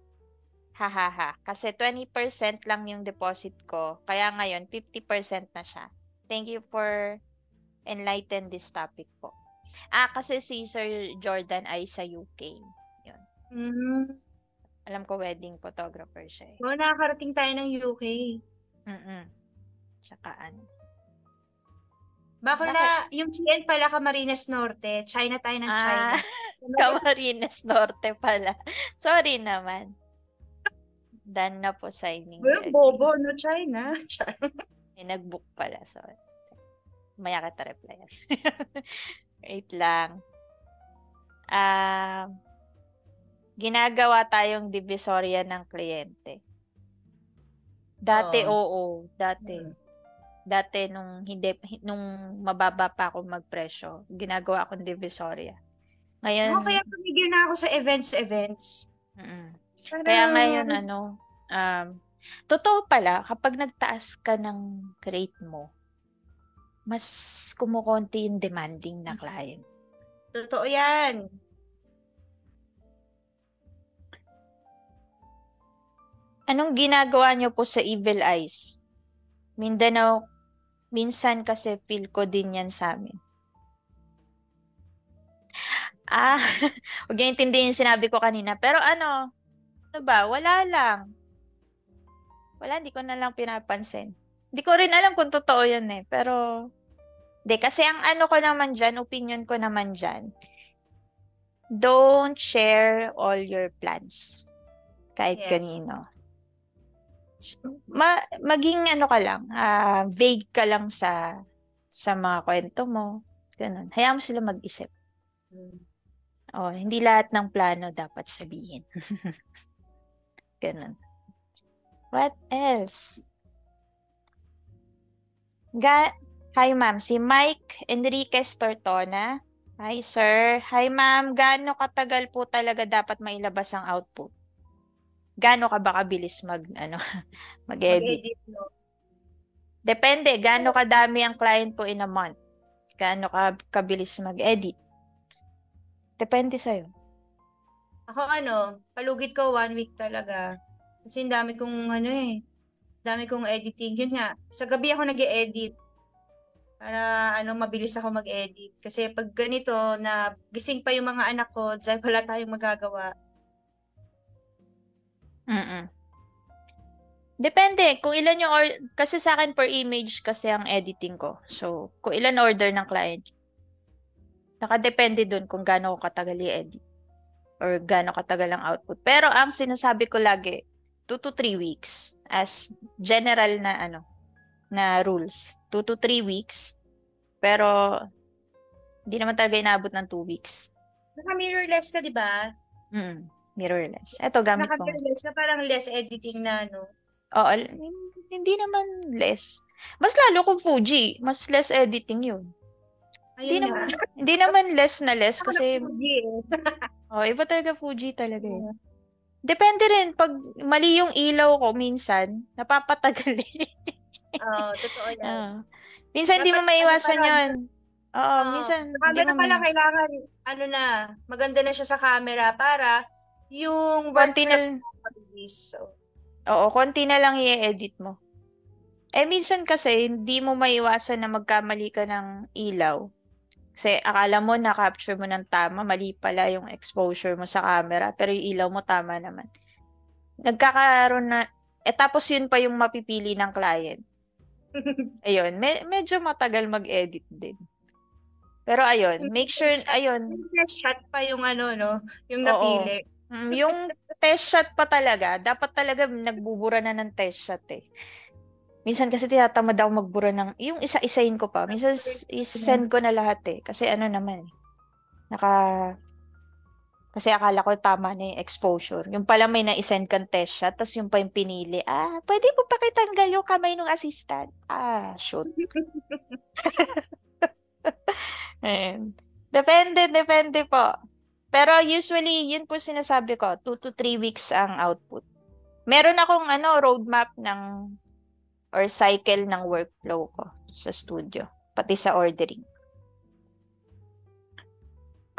Hahaha. Kasi 20% lang yung deposit ko. Kaya ngayon, 50% na siya. Thank you for enlighten this topic po. Kasi si Sir Jordan ay sa UK. Yun. Alam ko wedding photographer siya. Nakakarating tayo ng UK. Tsaka Bakla, yung CN pala Camarines Norte. China tayo ng China. Camarines Norte pala. Sorry naman. Done na po signing. Bobo, no China. Nag-book pala. Sorry. Maya kita reply. Wait lang. Ginagawa tayong divisorya ng kliyente. Dati, oo. Dati nung mababa pa ako magpresyo, ginagawa akong divisorya. Ngayon, kaya tumigil na ako sa events. Kaya ngayon, totoo pala, kapag nagtaas ka ng rate mo, mas kumukonti yung demanding na client. Totoo yan. Anong ginagawa nyo po sa Evil Eyes? Mindanao, minsan kasi feel ko din yan sa amin. Huwag niyo intindihin yung sinabi ko kanina. Pero ano ba? Wala lang. wala, hindi ko na lang pinapansin. Hindi ko rin alam kung totoo yun eh. Pero, hindi. Kasi ang ano ko naman dyan, opinion ko naman dyan, don't share all your plans. Kahit Yes. kanino. Maging ano ka lang, vague ka lang sa mga kwento mo. Ganun. Hayaan mo sila mag-isip. Oh, hindi lahat ng plano dapat sabihin. Ganun. What else? Hi, ma'am. Si Mike Enriquez Tortona. Hi, sir. Hi, ma'am. Gaano katagal po talaga dapat mailabas ang output? Gaano ka ba kabilis mag-edit? Mag-edit, no? Depende. Gaano kadami ang client po in a month? Gaano ka kabilis mag-edit? Depende sa'yo. Ako palugit ko 1 week talaga. Kasi ang dami kong dami kong editing. Yun nga, sa gabi ako nag-e-edit. Para mabilis ako mag-edit. Kasi pag ganito na gising pa yung mga anak ko, dahil wala tayong magagawa. Depende kung ilan yung kasi sa akin per image kasi ang editing ko. So, kung ilan order ng client. Nakadepende dun kung gaano ko katagal i-edit or gaano katagal ang output. Pero ang sinasabi ko lagi, 2 to 3 weeks as general na na rules. 2 to 3 weeks. Pero hindi naman talaga inaabot ng 2 weeks. Naka-mirrorless ka, di ba? Mirrorless. Ito, gamit ko. Naka-mirrorless na parang less editing na, Oo, hindi naman less. Mas lalo kung Fuji, mas less editing yun. Ayun nga. Hindi naman less na less kasi Fuji iba talaga Fuji talaga eh. Depende rin pag mali yung ilaw ko minsan, napapatagal eh. Oo, totoo yan. Minsan hindi mo maiwasan yun. Oo, minsan hindi Camera mo pala kailangan maganda na siya sa camera para yung workflow mabilis. Oo, konti na lang i-edit mo. Minsan kasi, hindi mo maiwasan na magkamali ka ng ilaw. Kasi akala mo na-capture mo ng tama, mali pala yung exposure mo sa camera, pero yung ilaw mo tama naman. Nagkakaroon na, tapos yun pa yung mapipili ng client. Ayun, medyo matagal mag-edit din. Pero ayun, make sure, Yung test shot pa yung yung napili. Yung test shot pa talaga, dapat talaga nagbubura na ng test shot eh. Minsan kasi tinatamad ako magbura yung isa-isahin ko pa. Minsan is-send ko na lahat eh. Kasi naman kasi akala ko tama na yung exposure. Yung pala may na-send kang test shot, tapos yung pa yung pinili. Pwede mo pakitanggal yung kamay ng assistant. Shoot. Depende po. Pero usually, yun po sinasabi ko, 2 to 3 weeks ang output. Meron akong roadmap or cycle ng workflow ko sa studio, pati sa ordering.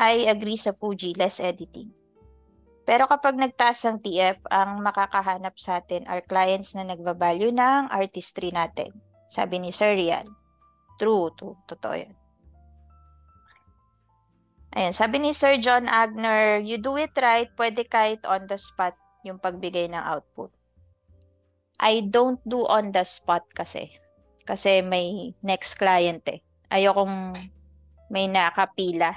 I agree sa Fuji, less editing. Pero kapag nagtaas ang TF, ang makakahanap sa atin are clients na nagbabalyo ng artistry natin. Sabi ni Sir Rian. True, totoo yan. Ayan, sabi ni Sir John Agner, you do it right, pwede kahit on the spot yung pagbigay ng output. I don't do on the spot kasi. Kasi may next client eh. Ayokong may nakapila.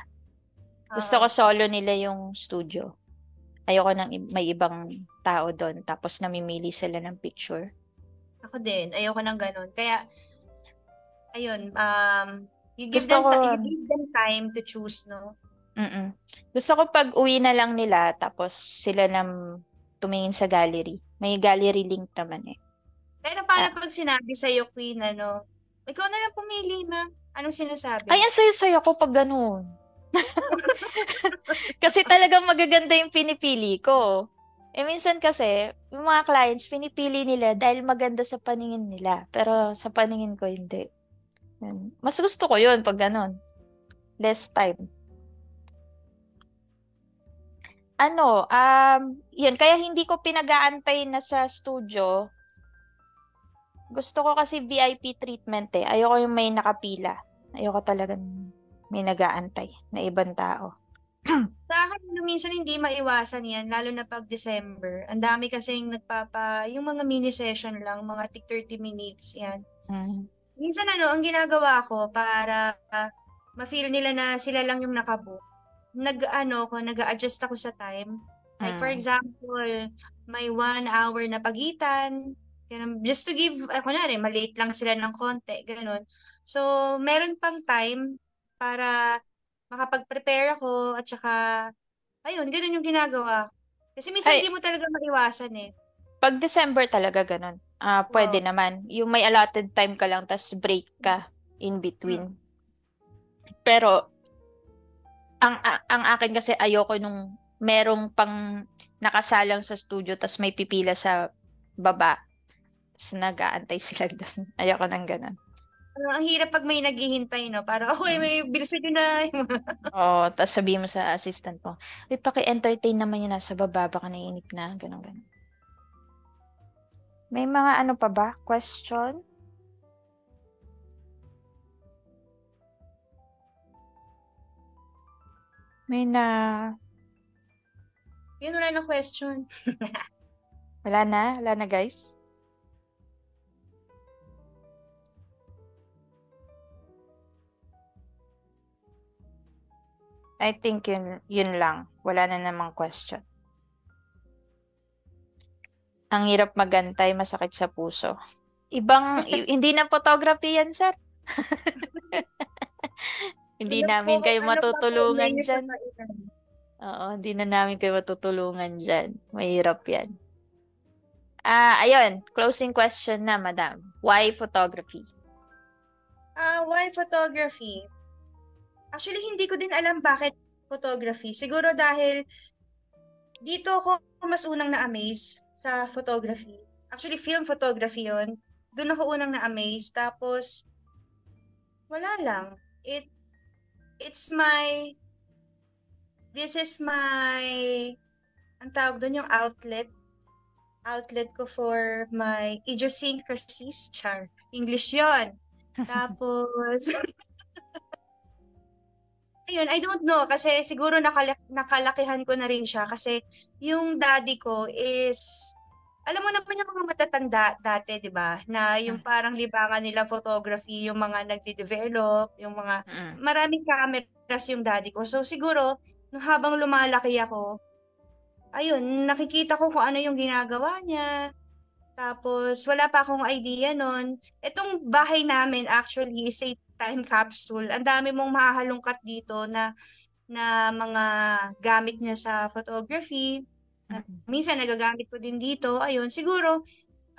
Gusto ko solo nila yung studio. Ayoko nang may ibang tao doon. Tapos namimili sila ng picture. Ako din. Ayoko nang ganun. Kaya, ayun, you give them time to choose, no? Gusto ko pag uwi na lang nila, tapos sila nang tumingin sa gallery. May gallery link naman eh. Pero paano pag sinabi sa'yo, Queen, ikaw na lang pumili, ma. Anong sinasabi? Ay, ang saya-saya ko pag ganun. Kasi talagang magaganda yung pinipili ko. Minsan kasi, yung mga clients, pinipili nila dahil maganda sa paningin nila. Pero sa paningin ko, hindi. Mas gusto ko yun pag ganun. Less time. Yun, kaya hindi ko pinag-aantay na sa studio. Gusto ko kasi VIP treatment eh. Ayoko yung may nakapila. Ayoko talagang may nag-aantay na ibang tao. Sa akin, minsan hindi maiwasan yan, lalo na pag December. Ang dami kasing yung mga mini session lang, mga tig 30 minutes yan. Mm. Minsan ang ginagawa ko para ma-feel nila na sila lang yung nakabook. Nag-a-adjust ako sa time. Like for example, may 1 hour na pagitan. Ganun, just to give, kunwari, malate lang sila ng konti, ganun. So, meron pang time para makapag-prepare ako at saka, ayun, ganun yung ginagawa. Kasi minsan Ay, hindi mo talaga maiwasan eh. pag December talaga ganun. Pwede Oo. naman. Yung may allotted time ka lang, tas break ka in between. Pero, ang akin kasi ayoko nung merong pang nakasalang sa studio, tas may pipila sa baba. Tas nag-aantay sila doon. Ayoko nang ganun. Ang hirap pag may naghihintay, no? Para, okay, may bilisan nyo na. Oo, tas sabihin mo sa assistant mo, paki-entertain naman yun nasa baba, baka naiinip na, ganun, ganun. May mga ano pa ba? Question? May na... Yun, wala na question. Wala na? Wala na, guys? I think yun lang. Wala na namang question. Ang hirap magantay, masakit sa puso. Hindi na photography yan, sir. Hindi namin kayo matutulungan dyan. Oo, hindi na namin kayo matutulungan dyan. Mahirap yan. Ayun, closing question na, madam. Why photography? Why photography? Actually, hindi ko din alam bakit photography. Siguro dahil dito ako mas unang na-amaze sa photography. Actually, film photography yon. Doon ako unang na-amaze. Tapos, wala lang. This is my, ang tawag doon yung outlet ko for my idiosyncrasies, char. English yon. Tapos, ayun, I don't know, kasi siguro nakalakihan ko na rin siya kasi yung daddy ko is, alam mo naman yung mga matatanda dati, di ba? Na yung parang libangan nila photography, yung mga nagde-develop, yung mga, maraming cameras yung daddy ko. So siguro, nung habang lumalaki ako, ayun, nakikita ko kung ano yung ginagawa niya. Tapos, wala pa akong idea nun. Itong bahay namin actually is a time capsule. Ang dami mong mahahalungkat dito na mga gamit niya sa photography. Minsan nagagamit ko din dito. Ayun, siguro,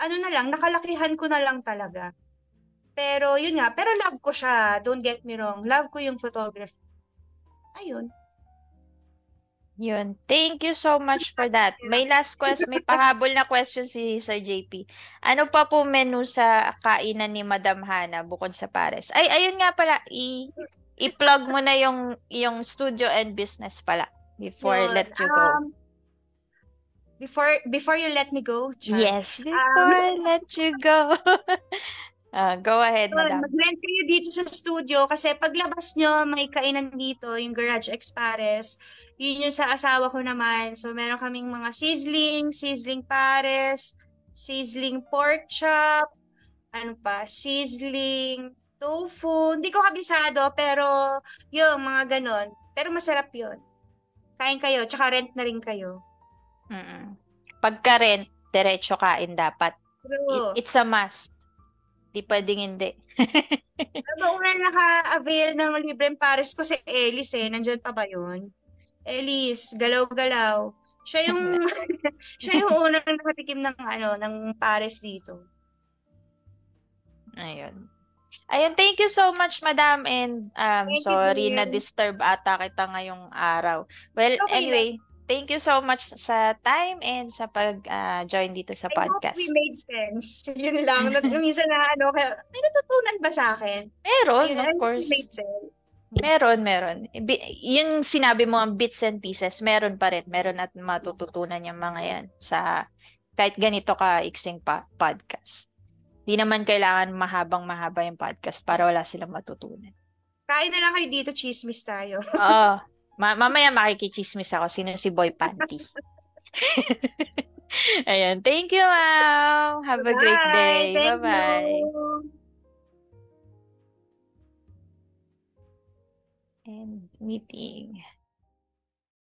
ano na lang, nakalakihan ko na lang talaga. Pero yun nga, pero love ko siya. Don't get me wrong. Love ko yung photography. Ayun. Yun. Thank you so much for that. May last question, may pahabol na question si Sir JP. Ano pa po menu sa kainan ni Madam Hana bukod sa pares? Ay, ayun nga pala, i-plug mo na yung studio and business pala before Yun. let you go. Before you let me go, Char. Yes, before I let you go. Go ahead, Madam. Mag-rent kayo dito sa studio kasi paglabas nyo, may kainan dito, yung Garage X Pares. Yun yung sa asawa ko naman. So, meron kaming mga sizzling pares, sizzling pork chop, ano pa, sizzling tofu. Hindi ko kabisado, pero yung mga ganon. Pero masarap yun. Kain kayo, tsaka rent na rin kayo. Pagka-rent, diretso kain dapat. True. It's a must. Di pwedeng hindi. Ano ba naka-avail ng libreng pares ko si Ellis eh. Nandiyan pa ba yun? Ellis, galaw-galaw. Siya yung siya yung unang nakatikim ng pares dito. Ayun. Thank you so much, Madam. And sorry na disturb ata kita ngayong araw. Well, Okay anyway, thank you so much sa time and sa pag-join dito sa podcast. I hope we made sense. Yun lang. Minsan kaya, may natutunan ba sa akin? Meron, Ayun, of course. Made sense. Meron. Yung sinabi mo ang bits and pieces, meron pa rin. Meron at matututunan yung mga yan sa kahit ganito ka iksing podcast. Di naman kailangan mahaba yung podcast para wala silang matutunan. Kain na lang kayo dito, chismis tayo. Oo. Mamaya makikichismis ako sino si Boy Panty. Ayan. Thank you, ma'am. Have a great Bye! day. Thank Bye-bye. you! And meeting.